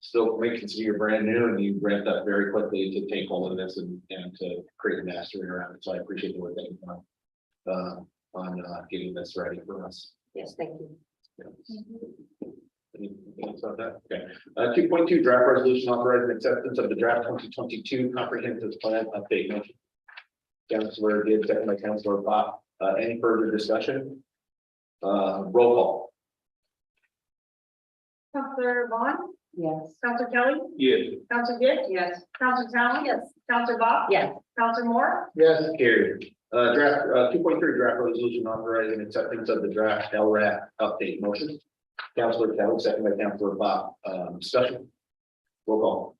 still consider you're brand new and you ramped up very quickly to take hold of this and to create a mastery around it. So I appreciate the work that you've done on getting this ready for us. Yes, thank you. Anything else about that? Okay. 2.2 draft resolution authorizing acceptance of the draft 2022 comprehensive plan update motion. Councilor Gibbs, second by Councilor Pop. Any further discussion? Roll call. Counselor Vaughn, Yes. Counselor Kelly, Yes. Counselor Gibbs, Yes. Counselor Talon. Yes. Counselor Bob. Yes. Counselor Moore, Yes, Carried. Draft, 2.3 draft resolution authorizing acceptance of the draft LRAP update motion. Counselor Kelly, second by Counselor Bob, discussion. Roll call.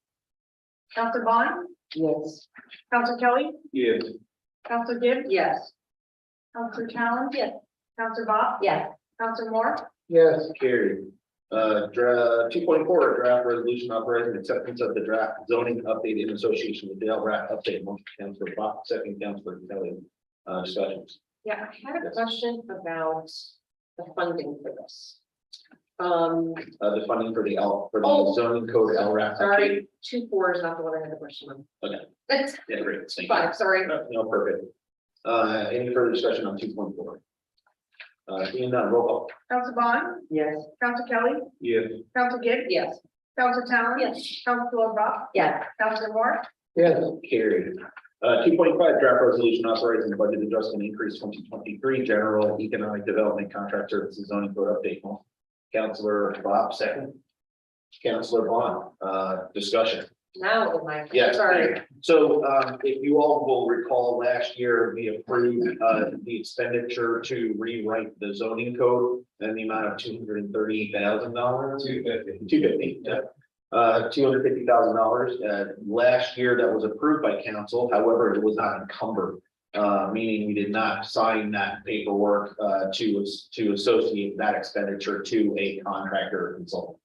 Counselor Bond, Yes. Counselor Kelly, Yes. Counselor Gibbs, Yes. Counselor Talon. Yes. Counselor Bob, Yes. Counselor Moore, yes, Carried. 2.4 draft resolution authorizing acceptance of the draft zoning update in association with the LRAP update motion. Counselor Bob, second Counselor Kelly, discussions. Yeah, I had a question about the funding for this. The funding for the for the Oh. zoning code LRAP. update. Sorry, 2.4 is not the one I had the question on. Okay. That's Yeah, great. Thank you. fine, sorry. No, perfect. Any further discussion on 2.4? Seeing none, roll call. Counselor Bond, Yes. Counselor Kelly, Yes. Counselor Gibbs, Yes. Counselor Talon. Yes. Counselor Bob, Yeah. Counselor Moore, yes, Carried. 2.5 draft resolution authorizing the budget adjustment increase 2023 general economic development contract services zoning code update. Counselor Bob, second. Counselor Bond, discussion. Now, am I? Yeah. Sorry. So, if you all will recall, last year, we approved, the expenditure to rewrite the zoning code in the amount of $230,000. 250. 250, yeah. $250,000. Last year, that was approved by council, however, it was not encumbered. Meaning we did not sign that paperwork, to associate that expenditure to a contractor or consultant.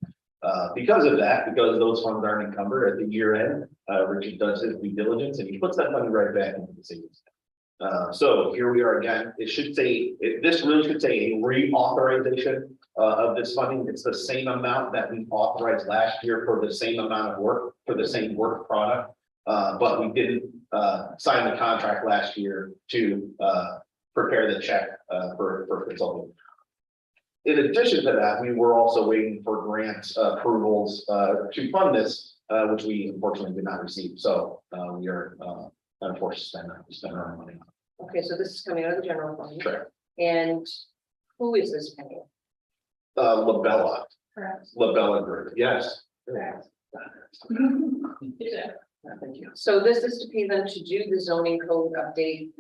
Because of that, because those funds aren't encumbered at the year end, Richard does his due diligence and he puts that money right back into the savings. So here we are again. It should say, this really should say a reauthorization of this funding. It's the same amount that we authorized last year for the same amount of work, for the same work product. But we didn't sign the contract last year to prepare the check for consulting. In addition to that, we were also waiting for grant approvals to fund this, which we unfortunately did not receive. So we are unforced to spend our money. Okay, so this is coming out of the general fund. Correct. And who is this paying? Labella correct. Group, yes. Thank you. So this is to pay them to do the zoning code update.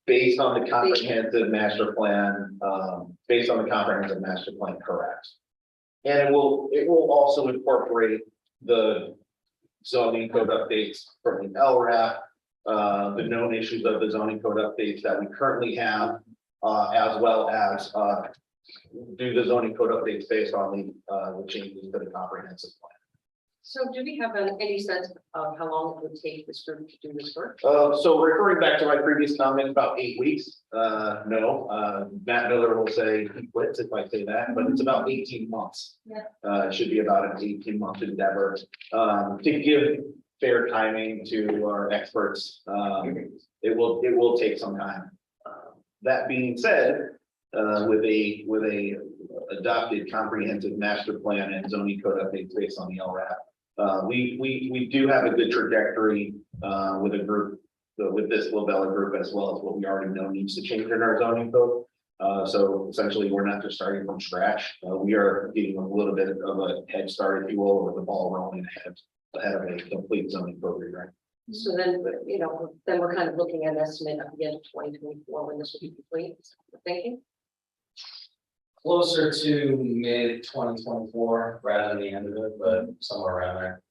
Based on the comprehensive master plan, correct. And it will also incorporate the zoning code updates from the LRAP, the known issues of the zoning code updates that we currently have, as well as, do the zoning code updates based on the changes to the comprehensive plan. So do we have any sense of how long it would take this group to do this work? So referring back to my previous comment, about 8 weeks, no, Matt Miller will say he quits if I say that, but it's about 18 months. Yeah. It should be about an 18-month endeavor, to give fair timing to our experts. It will take some time. That being said, with a adopted comprehensive master plan and zoning code updates based on the LRAP. We do have a good trajectory with a group, with this Labella Group, as well as what we already know needs to change in our zoning code. So essentially, we're not just starting from scratch. We are getting a little bit of a head start, if you will, with the ball rolling ahead of a complete zoning code rewrite. So then, then we're kind of looking at an estimate at the end of 2024 when this will be complete. Thank you. Closer to mid 2024 rather than the end of it, but somewhere around there.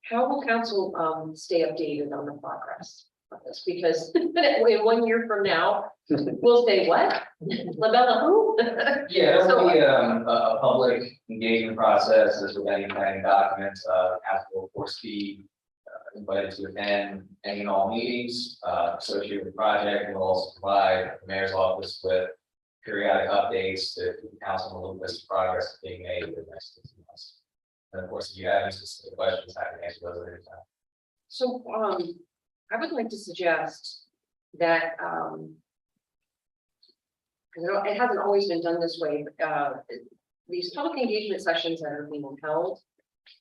How will council stay updated on the progress of this? Because in 1 year from now, we'll say, what? Labella who? Yeah, So- there'll be a public engagement process as with any planning documents. Council will of course be invited to attend any and all meetings associated with the project, and will also provide the mayor's office with periodic updates to keep the council on the loop as to progress being made in the next 6 months. And of course, if you have any specific questions, I can answer those at any time. So, I would like to suggest that, it hasn't always been done this way, but, these public engagement sessions that are being held,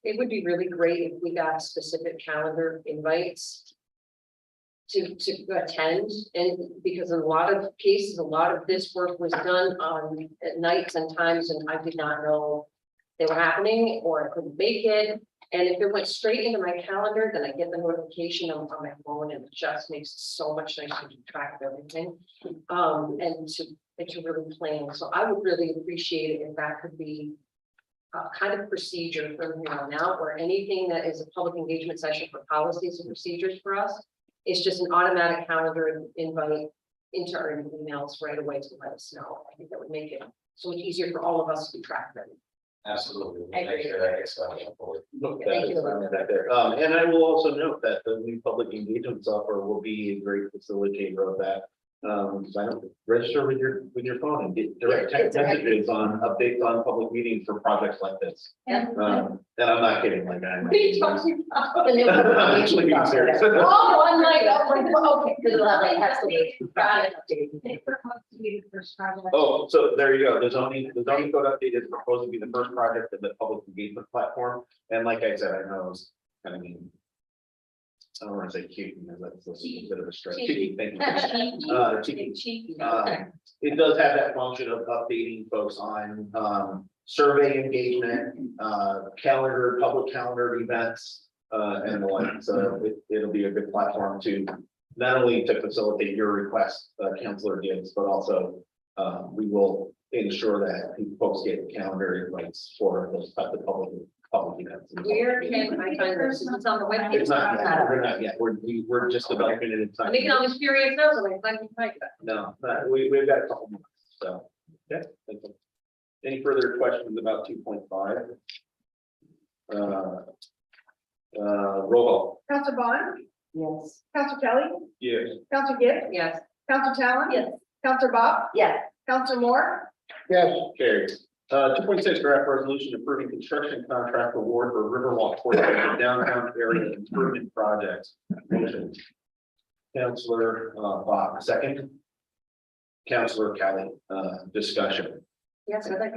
it would be really great if we got specific calendar invites to attend, and because in a lot of cases, a lot of this work was done on at nights and times, and I did not know they were happening, or I couldn't make it. And if it went straight into my calendar, then I get the notification on my phone and it just makes it so much nicer to keep track of everything. And to really plan. So I would really appreciate it if that could be kind of procedure from here on out, or anything that is a public engagement session for policies and procedures for us. It's just an automatic calendar invite into our emails right away to let us know. I think that would make it so much easier for all of us to keep track of it. Absolutely. We'll I make agree. sure that gets done forward. Thank you. And I will also note that the new public engagement software will be a great facilitator of that. So I don't register with your phone and get direct Yeah, text it's okay. messages on updates on public meetings for projects like this. And And I'm not kidding, like I'm. What are you talking about? The new I'm public actually being engagement serious. software. Oh, I'm like, okay, good, lovely, absolutely. Got it. they proposed to be the first project. Oh, so there you go. The zoning code update is proposed to be the first project of the public engagement platform. And like I said, I know it's kind of mean. I don't want to say cute because that's a bit of a stretch. Cheeky, thank you. Cheeky. Cheeky. It does have that function of updating folks on survey engagement, calendar, public calendar events, and the like. So it'll be a good platform to not only to facilitate your request, Councilor Gibbs, but also we will ensure that folks get calendar invites for those type of public events. Where can I find this? It's on the webpage. It's not yet, we're not yet, we're just about minute in time. I'm making all these furious notes, I'm like, I can find that. No, but we've got a couple more, so, okay. Thank you. Any further questions about 2.5? Roll call. Counselor Bond, Yes. Counselor Kelly, Yes. Counselor Gibbs, Yes. Counselor Talon. Yes. Counselor Bob, Yes. Counselor Moore, Yes, Carried. 2.6 draft resolution approving construction contract award for Riverwalk portion of downtown area improvement projects. Motion. Councilor Bob, second. Councilor Kelly, discussion. Yes, I'd like,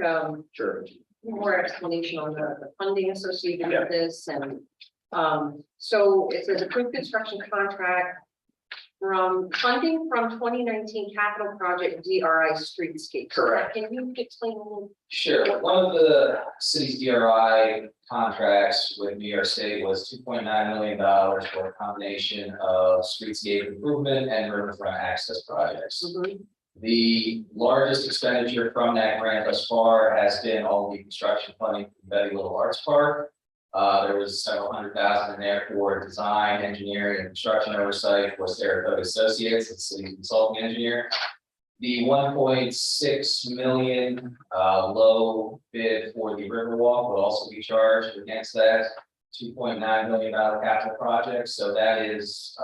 Sure. more explanation on the funding associated Yeah. with this and. So it says approved construction contract. From funding from 2019 capital project DRI streetscape. Correct. Can you explain? a little? Sure, one of the city's DRI contracts with New York State was $2.9 million for a combination of streetscape improvement and riverfront access projects. The largest expenditure from that grant thus far has been all the construction funding for Betty Little Arts Park. There was several $100,000 in there for design, engineering, and construction oversight for Saratoga Associates, the city consulting engineer. The 1.6 million low bid for the Riverwalk will also be charged against that $2.9 million capital project. So that is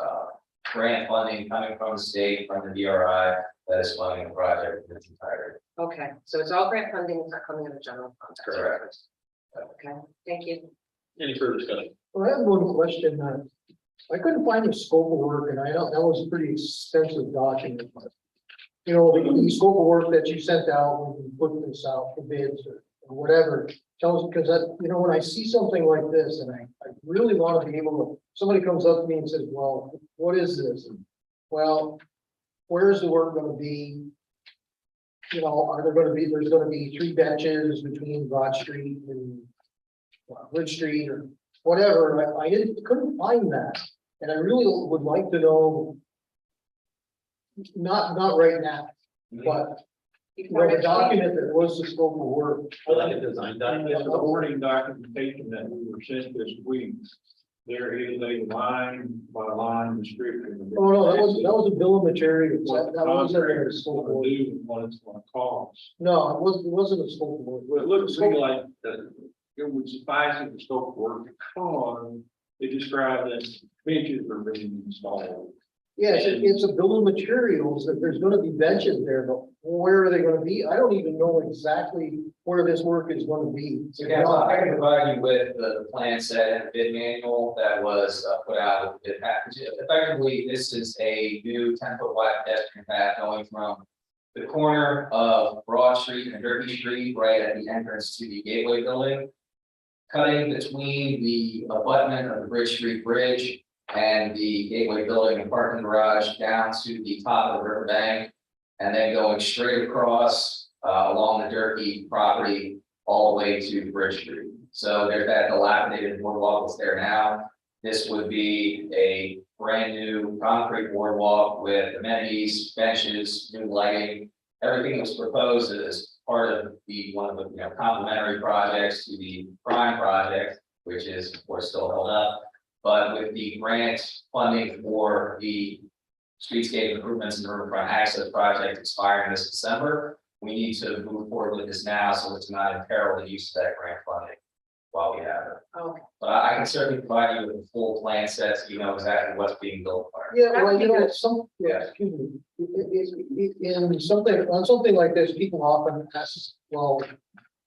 grant funding coming from the state, from the DRI, that is funding the project in its entirety. Okay, so it's all grant funding, it's not coming in the general fund. Correct. Okay, thank you. Any further discussion? well, I have one question. I couldn't find the scope of work, and I know that was a pretty extensive document. But, you know, the scope of work that you sent out when you put this out for bids or whatever, tells, because you know, when I see something like this, and I really want to be able to, somebody comes up to me and says, well, what is this? Well, where's the work gonna be? You know, are there gonna be, there's gonna be 3 benches between Broad Street and Ridge Street or whatever. I couldn't find that. And I really would like to know, not right now, but you know, the document that was the scope of work. Like a design In document. the awarding documentation that we were sent this week, there is a line by line description. Oh, no, that was a bill of materials. That wasn't a scope of work. Do what it's gonna cost. No, it wasn't a scope of work. Well, it looks to me like it would suffice if the scope of work because it described that benches are being installed. Yes, it's a bill of materials that there's gonna be benches there, but where are they gonna be? I don't even know exactly where this work is gonna be. So council, I can provide you with the plan set and bid manual that was put out with the bid package. Effectively, this is a new 10-foot wide pedestrian path going from the corner of Broad Street and Derby Street, right at the entrance to the Gateway Building, cutting between the abutment of the Bridge Street Bridge and the Gateway Building and parking garage down to the top of the riverbank, and then going straight across along the Durkee property all the way to Bridge Street. So there's that dilapidated boardwalk that's there now. This would be a brand new concrete boardwalk with amenities, benches, new lighting. Everything that was proposed as part of one of the, complementary projects to the prime project, which is, of course, still held up. But with the grant funding for the streetscape improvements and riverfront access project expiring this December, we need to move forward with this now, so it's not imperil the use of that grant funding while we have it. Okay. But I can certainly provide you with a full plan set, so you know exactly what's being built. Yeah, well, excuse me, in something, on something like this, people often ask, well,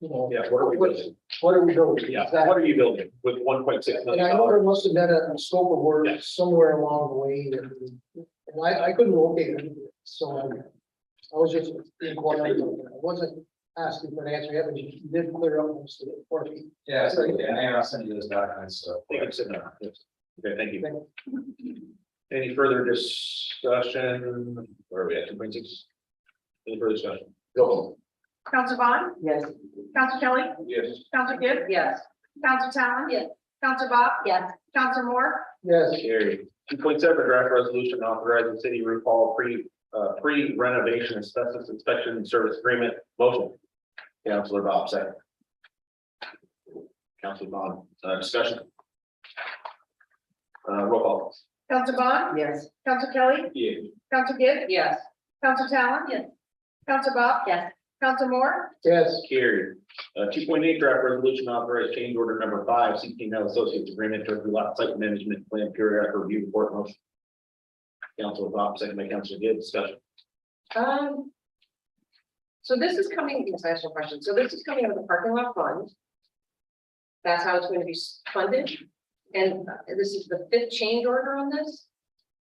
Yeah, what are we building? what are we doing? Yeah, what are you building with 1.6 And million I know there dollars? must have been a scope of work Yeah. somewhere along the way, and I couldn't locate it, so I was just inquiring, I wasn't asking for an answer yet, but you did clear up most of it for me. Yeah, absolutely. And I'll send you those documents, so. They can sit down. Yes. Okay, thank you. Any further discussion? Where are we at, 2.6? Any further discussion? Go. Counselor Bond, Yes, Counselor Kelly, Yes. Counselor Gibbs, Yes. Counselor Talon. Yes. Counselor Bob, Yes. Counselor Moore, Yes, Carried. 2.7 draft resolution authorizing city roof hall pre-renovation asbestos inspection service agreement. Motion. Councilor Bob, second. Councilor Bond, discussion. Roll call. Counselor Bond, yes, Counselor Kelly, Yeah. Counselor Gibbs, Yes. Counselor Talon. Yes. Counselor Bob, Yes. Counselor Moore, yes, Carried. 2.8 draft resolution authorized change order number 5, CPNL Associates Agreement to review lot site management plan periodic review report. Motion. Councilor Bob, second by Councilor Gibbs, discussion. So this is coming, yes, I have some questions. So this is coming out of the parking lot fund. That's how it's going to be funded. And this is the 5th change order on this?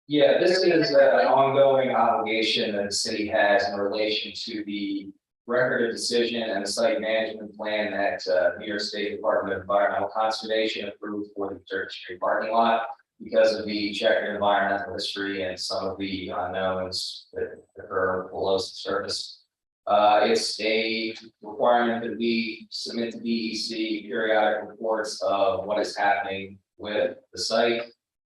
Yeah, this is an ongoing obligation that the city has in relation to the record of decision and the site management plan that New York State Department of Environmental Conservation approved for the Church Street parking lot. Because of the checkered environmental history and some of the unknowns that occur below the surface. It's a requirement that we submit to DEC periodic reports of what is happening with the site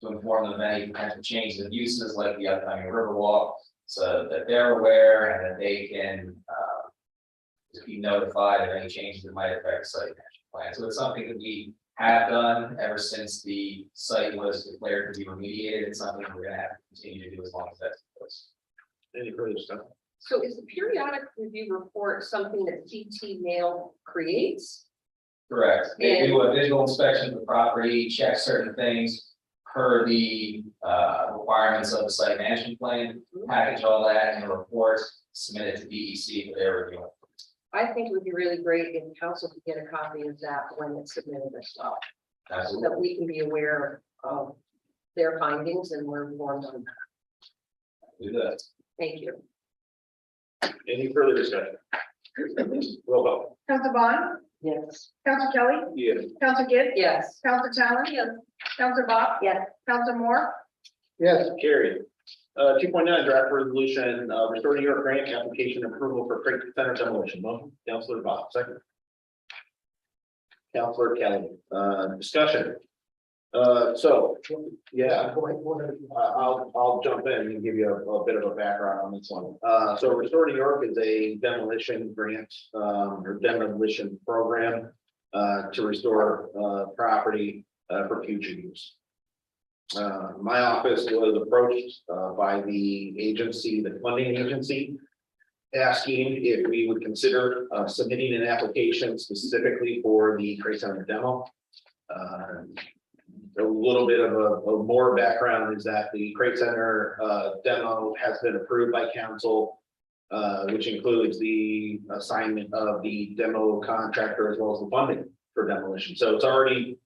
to inform them of any potential changes of uses like the upcoming Riverwalk, so that they're aware and that they can just be notified of any changes that might affect the site management plan. So it's something that we have done ever since the site was declared to be remediated. It's something we're gonna have to continue to do as long as that's in place. Any further discussion? So is the periodic review report something that CT Mail creates? Correct. They do a visual inspection of the property, check certain things per the requirements of the site management plan, package all that in a report, submit it to DEC for their review. I think it would be really great if council could get a copy of that when it's submitted as well, so Absolutely. that we can be aware of their findings and we're informed on that. Do that. Thank you. Any further discussion? Roll call. Counselor Bond, yes, Counselor Kelly, Yes. Counselor Gibbs, Yes. Counselor Talon. Yes. Counselor Bob, Yes. Counselor Moore, yes, Carried. 2.9 draft resolution, restore New York grant application approval for Creighton Center demolition. Motion, Councilor Bob, second. Councilor Kelly, discussion. Yeah, I'll jump in and give you a bit of a background on this one. So Restore New York is a demolition grant, or demolition program, to restore, property, for future use. My office was approached, by the agency, the funding agency, asking if we would consider, submitting an application specifically for the Creighton Center demo. A little bit of a more background is that the Creighton Center demo has been approved by council, which includes the assignment of the demo contractor as well as the funding for demolition. So it's already,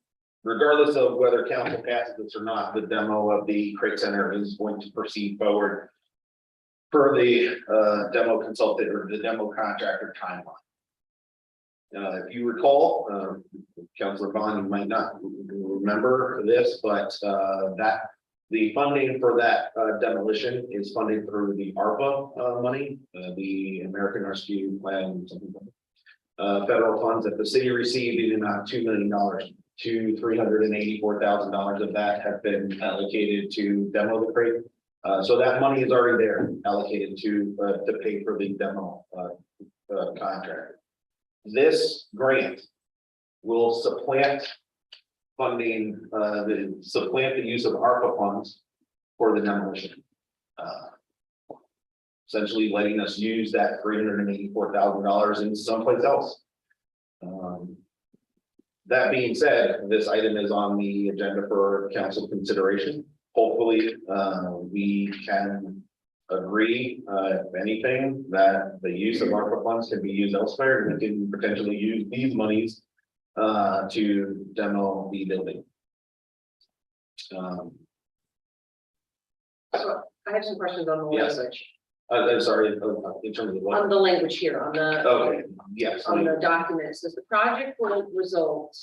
regardless of whether council passes this or not, the demo of the Creighton Center is going to proceed forward for the demo consultant or the demo contractor timeline. If you recall, Councilor Bond, you might not remember this, but that the funding for that demolition is funded through the ARPA money, the American Rescue Plan. Something like that. federal funds that the city received in the amount of $2 million to $384,000 of that have been allocated to demo the crate. So that money is already there allocated to pay for the demo contract. This grant will supplant funding, supplant the use of ARPA funds for the demolition. Essentially letting us use that $384,000 in someplace else. That being said, this item is on the agenda for council consideration. Hopefully, we can agree, if anything, that the use of ARPA funds can be used elsewhere, and we can potentially use these monies to demo the building. So I have some questions on the Yes. language, I'm sorry, in terms of on what? the language here, on the. Okay, yes. On the document, it says the project will result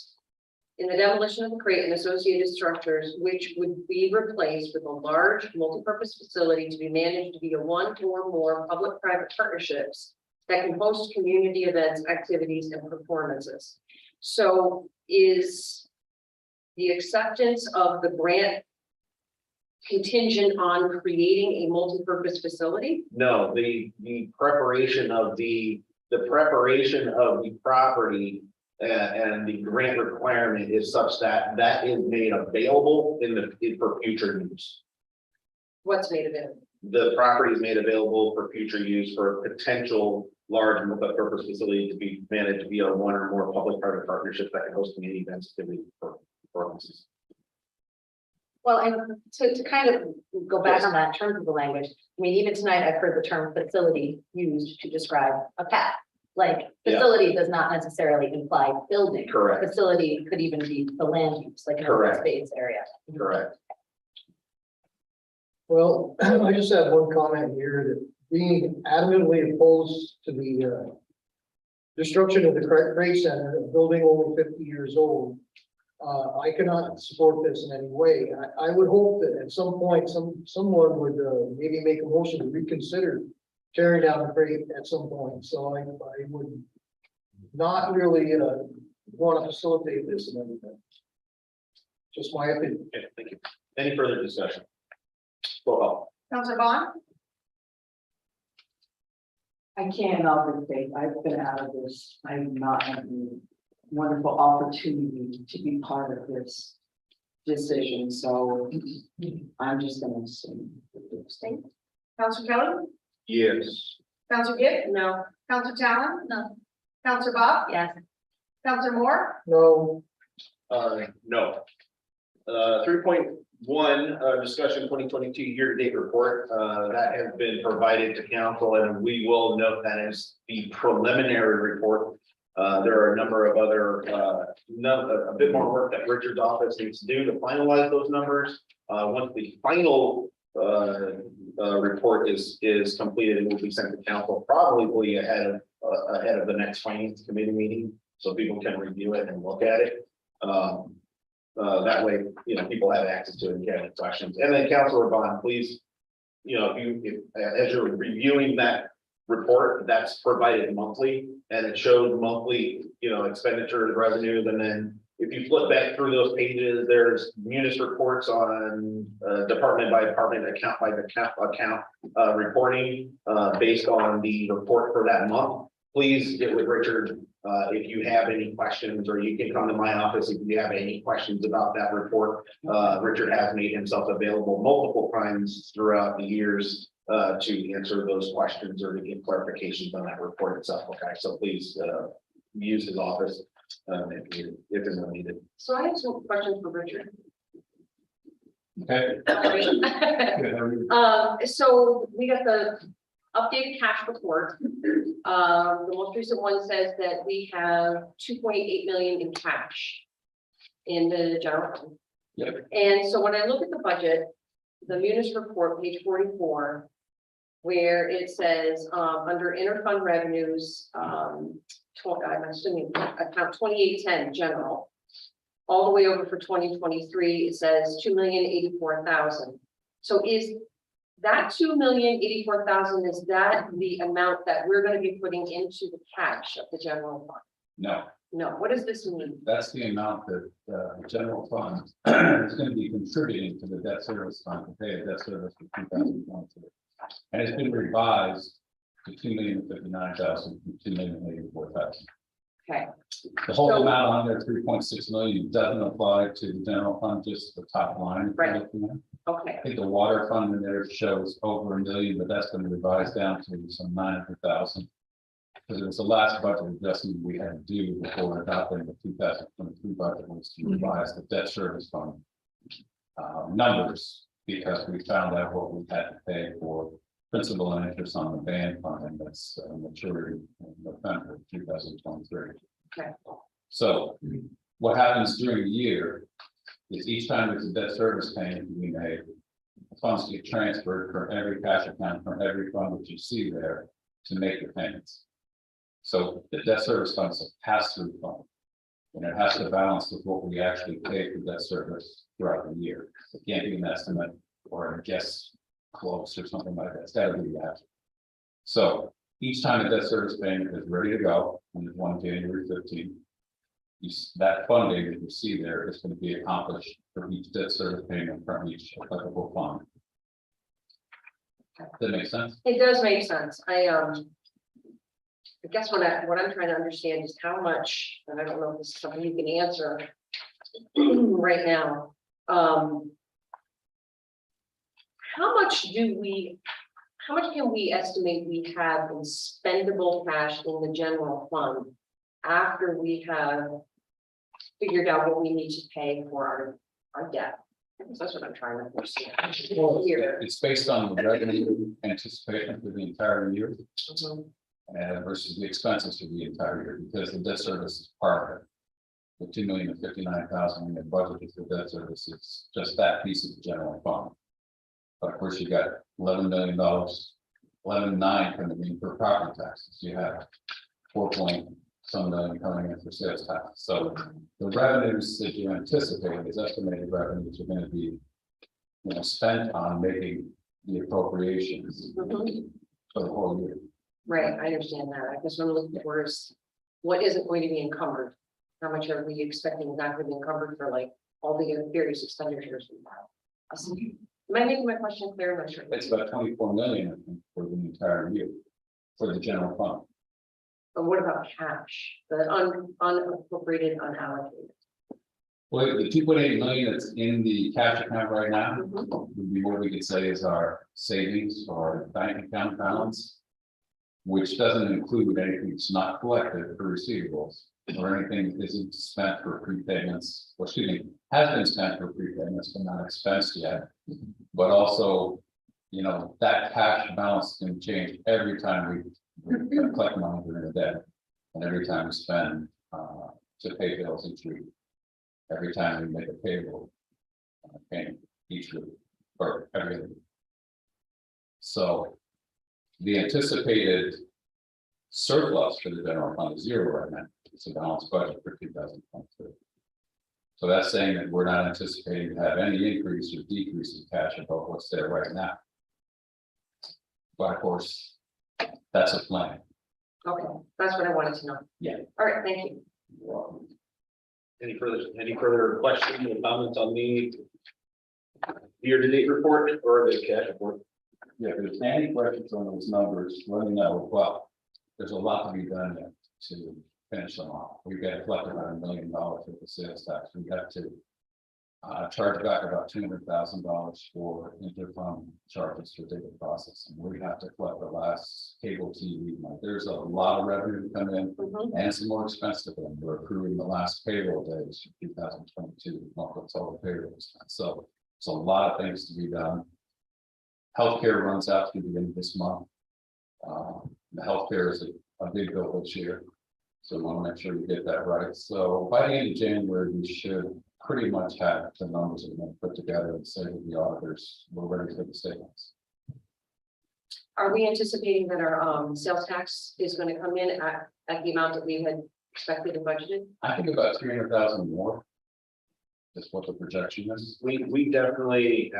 in the demolition of the crate and associated structures, which would be replaced with a large multipurpose facility to be managed via one or more public-private partnerships that can host community events, activities, and performances. So is the acceptance of the grant contingent on creating a multipurpose facility? No, the preparation of the preparation of the property and the grant requirement is such that that is made available for future use. What's made available? The property is made available for future use for potential large multi-purpose facility to be managed via one or more public-private partnerships that can host community events, activities, performances. Well, and to kind of go back on that in terms of the language, I mean, even tonight I've heard the term facility used to describe a path. Like Yeah. facility does not necessarily imply building. Correct. Facility could even be the land use, like an open Correct. space area. Correct. Well, I just have one comment here that being adamantly opposed to the destruction of the Crate Center, a building only 50 years old. I cannot support this in any way. I would hope that at some point, someone would maybe make a motion to reconsider tearing down the crate at some point. So I would not really want to facilitate this in anything. Just my opinion. Okay, thank you. Any further discussion? Roll call. Counselor Bond, I can't help but think I've been out of this. I'm not having a wonderful opportunity to be part of this decision, so I'm just gonna say. Counselor Kelly, Yes. Counselor Gibb, No. Counselor Talon, No. Counselor Bob, Yes. Counselor Moore, No, No. 3.1, discussion 2022 year-to-date report, that has been provided to council, and we will note that as the preliminary report. There are a number of other, a bit more work that Richard's office needs to do to finalize those numbers. Once the final report is completed, it will be sent to council probably ahead of the next finance committee meeting, so people can review it and look at it. That way, people have access to it and can have questions. And then Councilor Bond, please, if as you're reviewing that report, that's provided monthly, and it shows monthly, expenditures, revenues, and then if you flip back through those pages, there's munis reports on department by department, account by account reporting based on the report for that month. Please get with Richard if you have any questions, or you can come to my office if you have any questions about that report. Richard has made himself available multiple times throughout the years to answer those questions or to get clarifications on that report itself. Okay, so please use his office if and when needed. So I have some questions for Richard. Okay. So we got the updated cash report. The most recent one says that we have 2.8 million in cash in the general fund. Yep. And so when I look at the budget, the munis report, page 44, where it says, under interfund revenues, I'm assuming account 2810 general, all the way over for 2023, it says 2,084,000. So is that 2,084,000, is that the amount that we're gonna be putting into the cash of the general fund? No, No, what does this mean? that's the amount that the general fund is going to be contributing to the debt service fund to pay a debt service for 2022. And it's been revised to 2,059,000 from 2,084,000. Okay, The whole So- amount on there, 3.6 million, doesn't apply to the general fund, just the top line. if you're Right. looking at it. okay, I think the water fund in there shows over 1 million, but that's been revised down to some 900,000. Because it was the last budget adjustment we had to do before adopting the 2023 budget was to revise the debt service fund numbers, because we found out what we had to pay for principal and interest on the band fund, and that's maturing in November 2023. Okay. So what happens during the year is each time there's a debt service payment we made, the funds get transferred from every cash account, from every fund that you see there to make the payments. So the debt service fund is a pass-through fund. And it has to balance with what we actually pay for debt service throughout the year. It can't be an estimate or a guess close or something like that. It's gotta be that. So each time a debt service payment is ready to go, on the 1 January 15th, that funding that you see there is going to be accomplished for each debt service payment from each applicable fund. Does that make sense? it does make sense. I guess what I'm trying to understand is how much, and I don't know if this is something you can answer right now. How much can we estimate we have in spendable cash in the general fund after we have figured out what we need to pay for our debt? That's what I'm trying to understand. Here. It's based on the revenue anticipation for the entire year. Mhm. Versus the expenses for the entire year, because the debt service is part of it. The 2,059,000 in the budget for debt service is just that piece of the general fund. But of course, you got $11 million, 11.9 coming in for property taxes. You have 4 million coming in for sales tax. So the revenues that you anticipate is estimated revenues are going to be, spent on making the appropriations Mhm. for the whole year. Right, I understand that. I guess what I'm looking for is what isn't going to be encumbered? How much are we expecting not to be encumbered for, like, all the various expenditures we have? Am I making my question clear? I'm not sure. It's about 24 million, I think, for the entire year, for the general fund. But what about cash, the unappropriated, unallocated? Well, the 2.8 million that's in the cash account right now Mhm. would be what we could say is our savings or bank account balance, which doesn't include anything that's not collected for receivables or anything that isn't spent for prepayments, or excuse me, has been spent for prepayments but not expensed yet. But also, that cash balance can change every time we collect money during the day, and every time we spend to pay bills each week. Every time we make a payroll payment each week or every other week. So the anticipated surplus for the general fund is 0 right now. It's a balanced budget for 2023. So that's saying that we're not anticipating to have any increase or decrease in cash above what's there right now. But of course, that's a plan. Okay, that's what I wanted to know. Yeah. All right, thank you. Any further questions or comments on the year-to-date report or the cash report? Yeah, if there's any questions on those numbers, let me know. Well, there's a lot to be done yet to finish them off. We've got to collect about $1 million with the sales tax. We have to charge back about $200,000 for interfund charges for data processing. We have to collect the last cable TV. There's a lot of revenue to come in Mhm. and some more expensive. We're accruing the last payroll days for 2022, not the total payroll expense. So it's a lot of things to be done. Healthcare runs out to the end of this month. The healthcare is a big bill this year. So we want to make sure we get that right. So by the end of January, we should pretty much have the numbers that we're going to put together and say to the auditors, we're ready for the statements. Are we anticipating that our sales tax is going to come in at the amount that we had expected and budgeted? I think about 300,000 more. Just what the projection is. We definitely,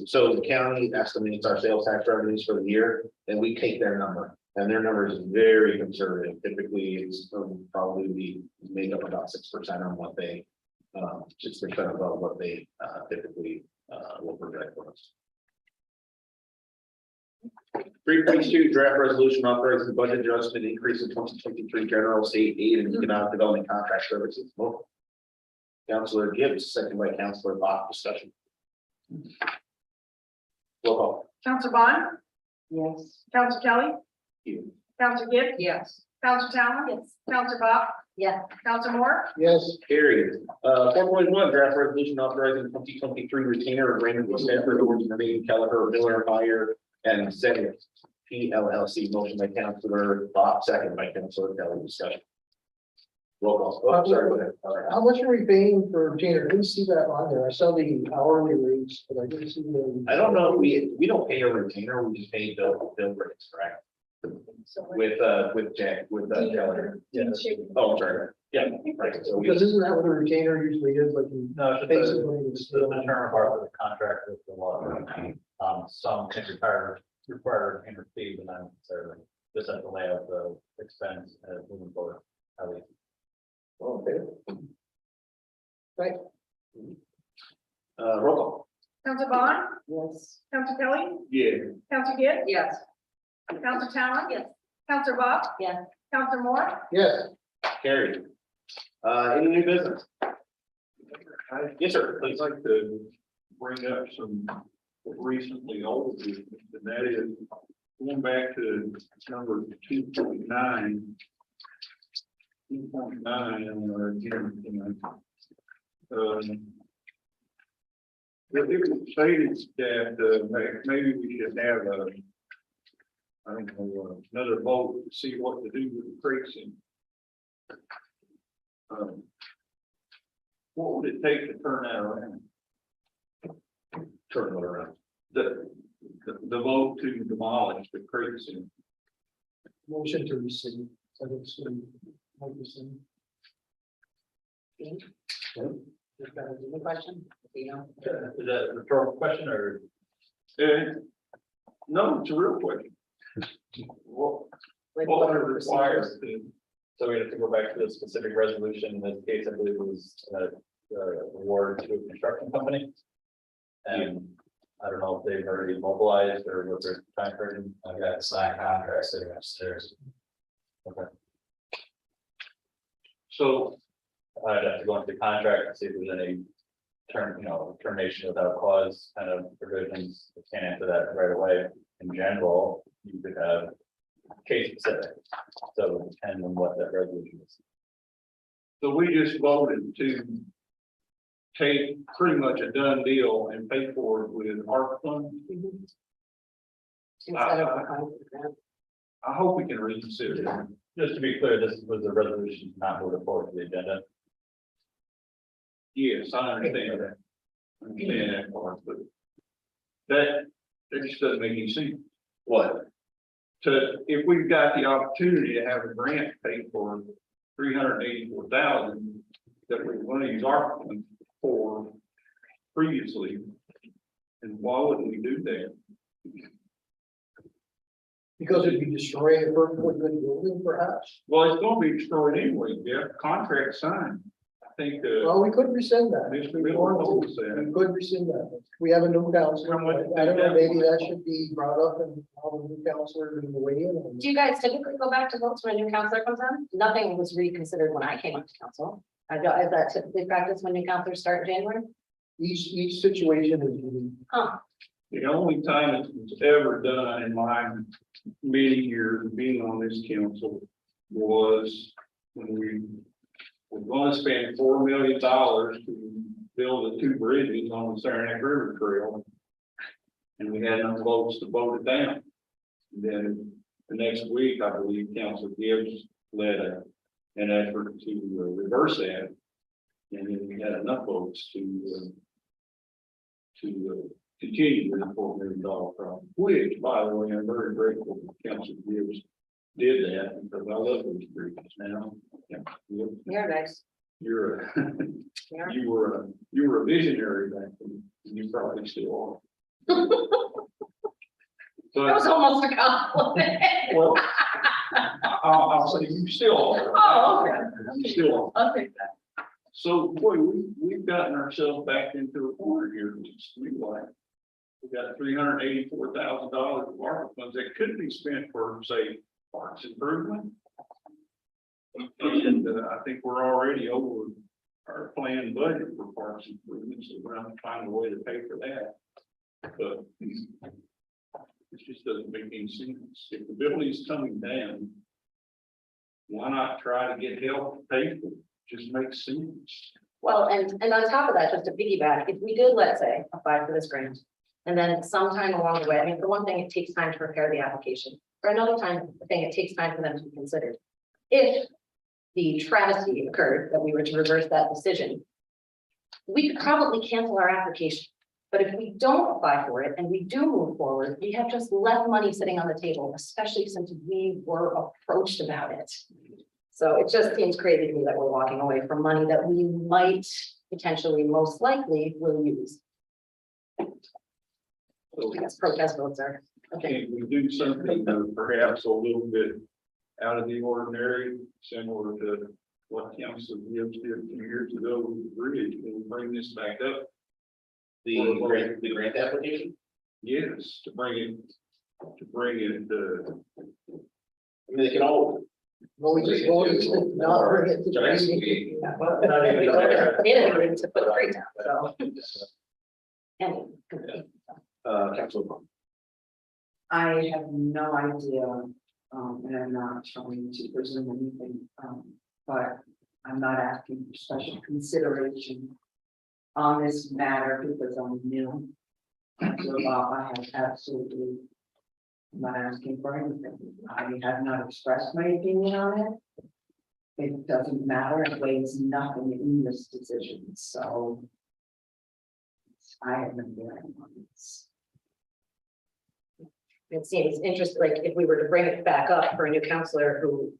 so the county estimates our sales tax revenues for the year, and we take their number. And their number is very conservative. Typically, it's probably we make up about 6% on what they, 6% above what they typically will project for us. 3.2 draft resolution authorizing the budget adjustment increase in 2023 general state aid and economic development contract services. Councilor Gibbs, second by Councilor Bach, discussion. Roll call. Counselor Bond, Yes. Counselor Kelly, You. Counselor Gibbs, Yes. Counselor Talon. Yes. Counselor Bob, Yes. Counselor Moore, Yes, Carried. 4.1 draft resolution authorizing 2023 retainer agreement with Stanford, Oregon, Maine, Kelleher, Miller, Meyer, and Senate PLLC. Motion by Councilor Bach, second by Councilor Kelly, discussion. Roll call. Oh, sorry, go ahead. All right. how much are we paying for retainer? I didn't see that on there. I saw the hourly rates, but I didn't see the. I don't know, we don't pay a retainer, we just pay bill rates, correct? With Jack, with Keller. Oh, I'm sorry, yeah, right, so we, Because isn't that what a retainer usually is, like? No, it's just Basically, it's the term part of the contract with the law. Some can require retainer fee, but not necessarily. Just have to lay out the expense as moving forward. How we- okay. Right. Roll call. Counselor Bond, Yes. Counselor Kelly, Yeah. Counselor Gibbs, Yes. Counselor Talon. Yes. Counselor Bob. Yes. Counselor Moore, Yes, Carried. Any new business? Yes, sir, I'd please. like to bring up some recently old business, and that is going back to number 2.9. 2.9 on our agenda tonight. It was stated that maybe we should have I don't know, another vote to see what to do with the creeks and what would it take to turn that around? Turn it around. The vote to demolish the creeks and motion to rescind. I think so. Might rescind. Is that a question? You know? is that a rhetorical question or? No, it's a real question. What it requires to. So we have to go back to the specific resolution. In this case, I believe it was award to a construction company. And I don't know if they've already mobilized or what their time frame. I've got a signed contract sitting upstairs. Okay. So, I'd have to go into the contract and see if there's any termination without cause kind of provisions. I can't answer that right away. In general, you could have case specific. So it would depend on what that resolution is. so we just voted to take pretty much a done deal and pay for it with ARP funds. Instead of a hundred grand. I hope we can reconsider it. Just to be clear, this was a resolution not moving forward to the agenda. Yes, I understand that. I understand that part, but that just doesn't make any sense. What? If we've got the opportunity to have a grant paid for 384,000 that we want to use our funds for previously, and why wouldn't we do that? Because it'd be destroying a perfectly good building, perhaps. Well, it's going to be destroyed anyway, yeah, contract signed. I think, Well, we could rescind that. Mr. If we Miller wanted told to. us that. We could rescind that. We have a new counselor. I don't know, maybe that should be brought up and all the new counselors in the way in. Do you guys typically go back to votes when a new counselor comes on? Nothing was reconsidered when I came up to council. I don't, is that typically practice when new counselors start in January? Each situation is unique. Huh, The only time it was ever done in my many years of being on this council was when we were going to spend $4 million to build the 2 bridges on the Saranac River Trail. And we had enough votes to vote it down. And then the next week, I believe Council Gibbs led an effort to reverse that. And then we had enough votes to continue with the $4 million problem, which, by the way, I'm very grateful that Council Gibbs did that because I love those bridges now. Yeah. you're nice. You're, you were a visionary back then, and you probably still are. That was But, almost a compliment. well, I'll say you still are. Oh, okay. You still are. I'll take that. So, boy, we've gotten ourselves back into a corner here, we like. We got $384,000 of ARPA funds that could be spent for, say, parks improvement. And I think we're already over our planned budget for parks improvements, so we're gonna find a way to pay for that. But it just doesn't make any sense. If the building's coming down, why not try to get help to pay for it? Just makes sense. Well, and on top of that, just to piggyback, if we did, let's say, apply for this grant. And then sometime along the way, I mean, for one thing, it takes time to prepare the application. For another thing, it takes time for them to be considered. If the travesty occurred that we were to reverse that decision, we could probably cancel our application. But if we don't apply for it and we do move forward, we have just left money sitting on the table, especially since we were approached about it. So it just seems crazy to me that we're walking away from money that we might potentially, most likely, will use. I guess protest votes are, okay. Can we do something perhaps a little bit out of the ordinary, similar to what Council Gibbs did a few years ago with the bridge? Can we bring this back up? The grant application? Yes, to bring it, I mean, they can all. Well, we just voted to not bring it to the Next meeting. week. They didn't even to put it free down, so. And Council. I have no idea, and I'm not trying to presume anything, but I'm not asking for special consideration on this matter because I'm new. So I have absolutely, I'm not asking for anything. I have not expressed my opinion on it. It doesn't matter, it weighs nothing in this decision, so I have been hearing on this. it seems interesting, like if we were to bring it back up for a new counselor who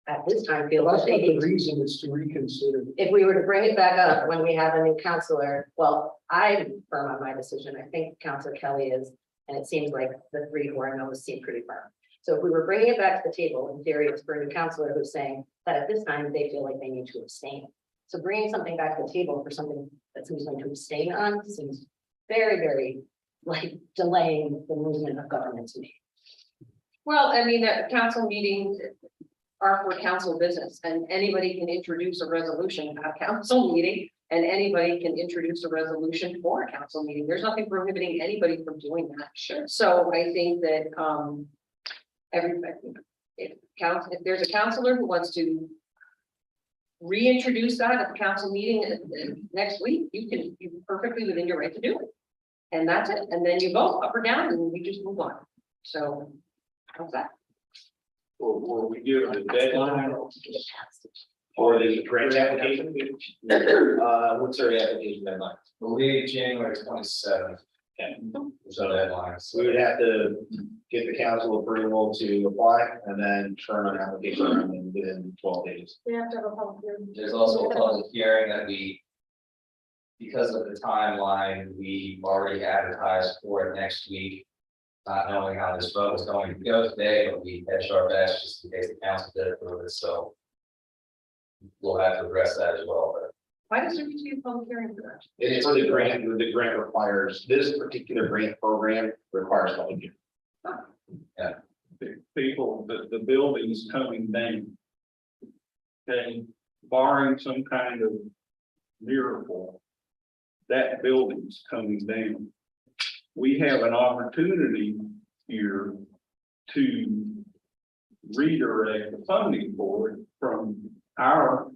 at this time feels Well, that's that they not the need, reason, it's to reconsider. if we were to bring it back up when we have a new counselor, well, I'm firm on my decision. I think Counselor Kelly is, and it seems like the three who are known seem pretty firm. So if we were bringing it back to the table, in theory, it's for a new counselor who's saying that at this time, they feel like they need to abstain. So bringing something back to the table for something that seems like to abstain on seems very, very like delaying the movement of government to me. Well, I mean, council meetings are for council business, and anybody can introduce a resolution at a council meeting. And anybody can introduce a resolution for a council meeting. There's nothing prohibiting anybody from doing that. Sure. So I think that, everybody, if there's a counselor who wants to reintroduce that at the council meeting next week, you're perfectly within your right to do it. And that's it. And then you vote up or down and we just move on. So how's that? or we give it a deadline. For the grant application? What's our application deadline? Believe January 27th. Okay. Is the deadline. So We would have to get the council approval to apply and then turn an application around within 12 days. We have to have a public hearing. there's also a public hearing that because of the timeline, we already advertised for it next week. Not knowing how this vote is going to go today, but we hedged our bets just in case the council did approve it, so. We'll have to address that as well, but Why does there need to be a public hearing for that? It's for the grant requires, this particular grant program requires public hearing. People, the building's coming down. Okay, barring some kind of miracle, that building's coming down. We have an opportunity here to redirect the funding for it from our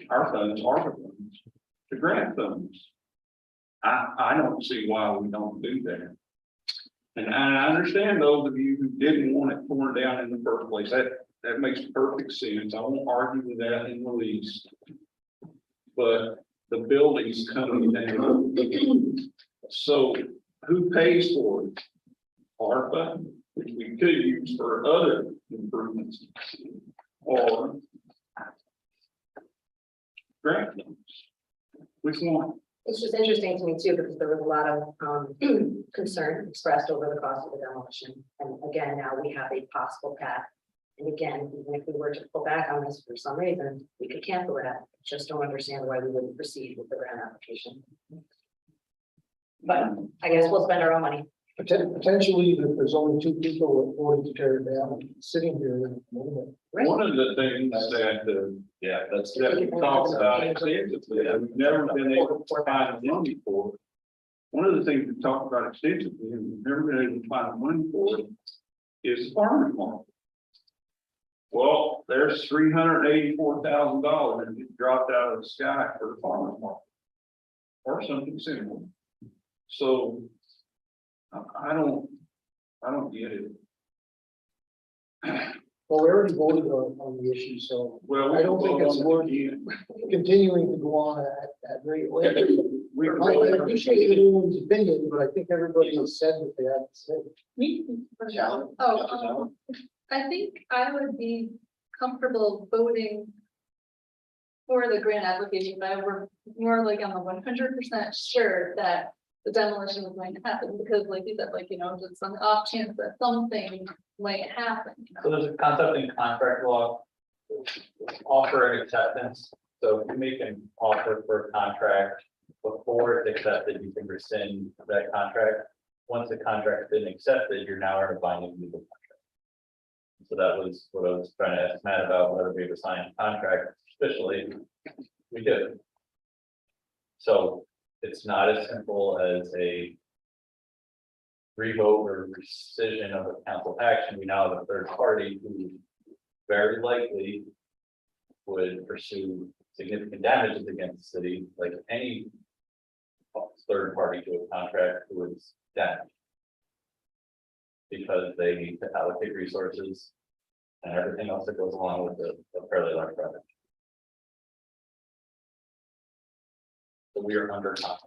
funds, ARPA funds, to grant funds. I don't see why we don't do that. And I understand those of you who didn't want it torn down in the first place. That makes perfect sense. I won't argue with that in the least. But the building's coming down. So who pays for it? ARPA, which we could use for other improvements. Or grant funds. Which one? It's just interesting to me too, because there was a lot of concern expressed over the cost of the demolition. And again, now we have a possible path. And again, even if we were to pull back on this for some reason, we could cancel it out. Just don't understand why we wouldn't proceed with the grant application. But I guess we'll spend our own money. Potentially, if there's only two people that wanted to tear it down, sitting here. Right? One of the things that, Yeah, that's. that we talked about extensively, that we've never been able to find money for. One of the things we talked about extensively, and we've never been able to find money for, is farmer's market. Well, there's $384,000 that just dropped out of the sky for the farmer's market. Or something similar. So. I don't get it. Well, we already voted on the issue, so Well, I don't think it's worth again. continuing to go on at rate. We I appreciate everyone's opinion, but I think everybody has said what they had to say. Oh, I think I would be comfortable voting for the grant application, but I were more like on the 100% sure that the demolition was going to happen, because like you said, like, you know, just on the off chance that something might happen. So there's a concept in contract law, offer and acceptance. So if you make an offer for a contract before it's accepted, you can rescind that contract. Once the contract's been accepted, you're now in a binding legal contract. So that was what I was trying to ask Matt about, whether we have a signed contract officially. We do. So it's not as simple as a revoke or rescission of a council action. We now have a third party who very likely would pursue significant damages against the city, like any third party to a contract who is damaged. Because they need to allocate resources and everything else that goes along with a fairly large project. So we are under contract.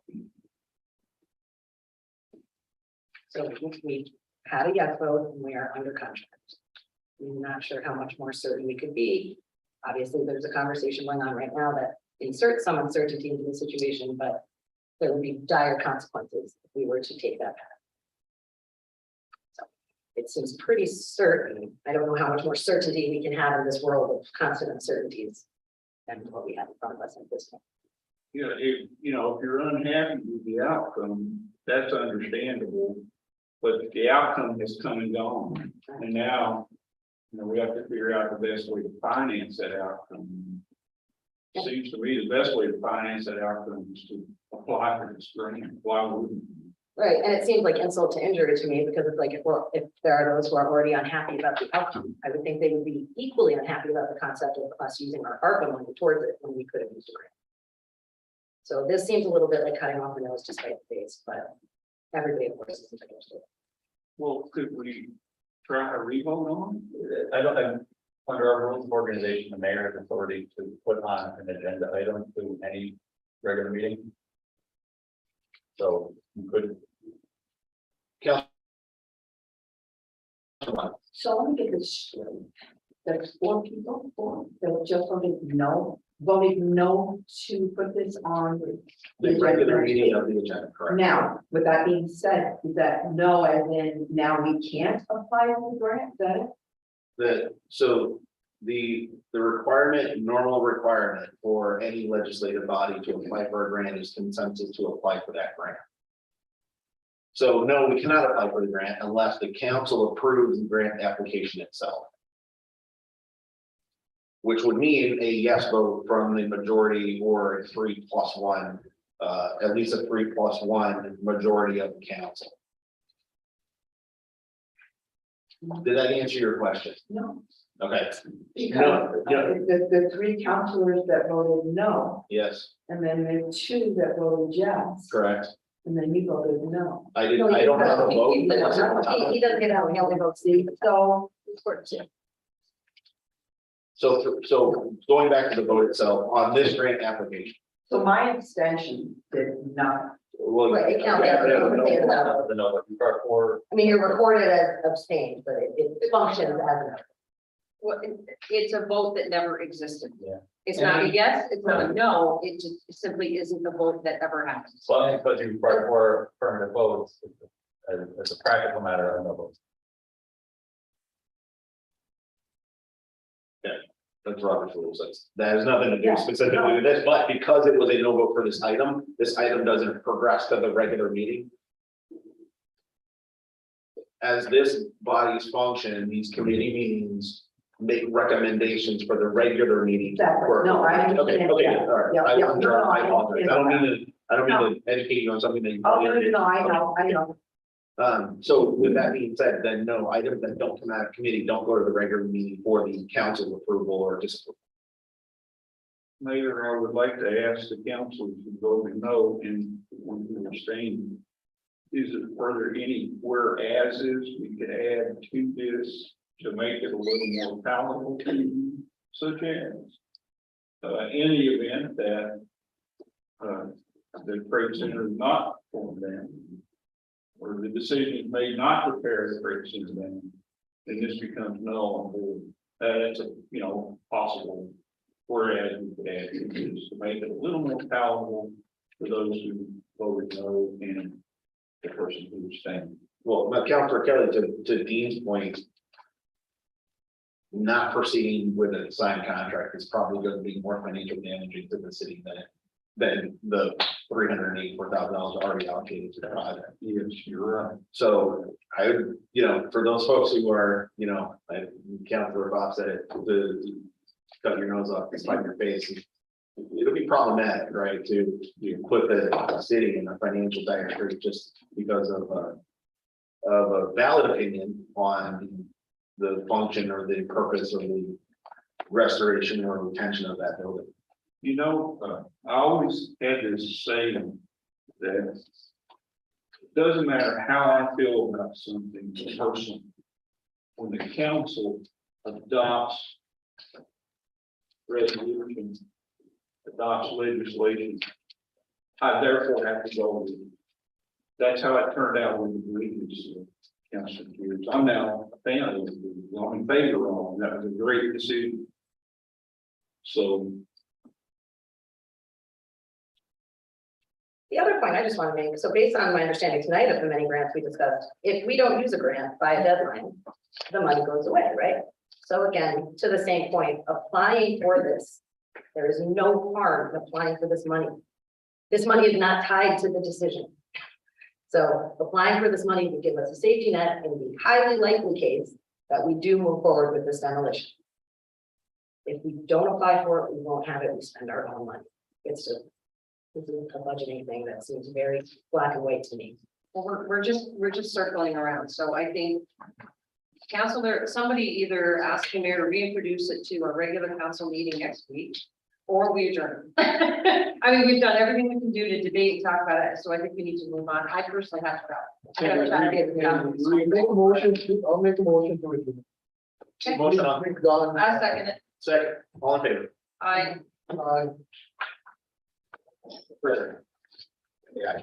So we had a yes vote and we are under contract. I'm not sure how much more certain we could be. Obviously, there's a conversation going on right now that inserts some uncertainty into the situation, but there would be dire consequences if we were to take that path. So it seems pretty certain. I don't know how much more certainty we can have in this world of constant uncertainties than what we have in front of us at this point. Yeah, if you're unhappy with the outcome, that's understandable. But the outcome has come and gone, and now, we have to figure out the best way to finance that outcome. Seems to me the best way to finance that outcome is to apply for this grant. Why wouldn't you? Right, and it seems like insult to injury to me, because it's like, if there are those who are already unhappy about the outcome, I would think they would be equally unhappy about the concept of us using our ARPA money towards it when we could have used a grant. So this seems a little bit like cutting off the nose to spite the face, but everybody, of course, is entitled to it. Well, could we try a revote on it? I don't have, under our rules of organization, the mayor has authority to put on an agenda item to any regular meeting. So you could. So let me get this straight. There's 4 people, 4, that just voted no to put this on. The regular meeting of the agenda, correct? Now, with that being said, is that no, as in now we can't apply for the grant, is that it? The normal requirement for any legislative body to apply for a grant is consensus to apply for that grant. So no, we cannot apply for the grant unless the council approves the grant application itself. Which would mean a yes vote from the majority or a 3+1, at least a 3+1 majority of the council. Did that answer your question? No. Okay. Because the 3 councilors that voted no, Yes, and then the 2 that voted yes, correct. and then you voted no. I don't have a vote. He doesn't get out, he only votes See, so So going back to the vote itself on this grant application. my abstention did not. Well, Right, it counts. The no, but you are for. I mean, you're recorded as abstained, but it functions as an. Well, it's a vote that never existed. Yeah. It's not a yes, it's not a no, it just simply isn't the vote that ever happens. Well, because you require for affirmative votes, as a practical matter, I know. That's Robert's rules. That has nothing to do specifically with this, but because it was a no vote for this item doesn't progress to the regular meeting. As this body's function, these committee meetings make recommendations for the regular meeting. Exactly. No, I understand. Okay, Yeah. all right. Yeah, I yeah. apologize. I don't mean to educate you on something that you. Oh, no, I know. So with that being said, then no, items that don't come out of committee don't go to the regular meeting for the council approval or disapproval. Mayor, I would like to ask the council to vote no and one who abstain. Is there any whereases we could add to this to make it a little more palatable to you, such as in the event that the trade center is not torn down, or the decision is made not to tear the trade center down, then this becomes null and void. That's a, possible whereas we could add to this to make it a little more palatable for those who voted no and the person who abstained. Well, now, Councilor Kelly, to Dean's point, not proceeding with a signed contract is probably going to be more financial damaging to the city than the $384,000 already allocated to the project. Yes, you're right. So I would, for those folks who are, like Councilor Bob said it, to cut your nose off, to spite your face. It'll be problematic, right, to put the city in a financial dire straits just because of a valid opinion on the function or the purpose of the restoration or retention of that building. I always had this saying that it doesn't matter how I feel about something personally. When the council adopts resolution, adopts legislation, I therefore have to go with it. That's how it turned out with the previous council years. I'm now a fan of it. I'm in favor of it. That was a great decision. So The other point I just want to make, so based on my understanding tonight of the many grants we discussed, if we don't use a grant by a deadline, the money goes away, right? So again, to the same point, applying for this, there is no harm in applying for this money. This money is not tied to the decision. So applying for this money would give us a safety net in the highly likely case that we do move forward with this demolition. If we don't apply for it, we won't have it, we spend our own money. It's just, this is a budgeting thing that seems very black and white to me. Well, we're just circling around, so I think Councilor, somebody either ask the mayor to reintroduce it to a regular council meeting next week, or we adjourn. I mean, we've done everything we can do to debate and talk about it, so I think we need to move on. I personally have to go. I gotta try to get it done. I'll make a motion to adjourn. Motion on, I second it. second, all in favor? I. President. Yeah.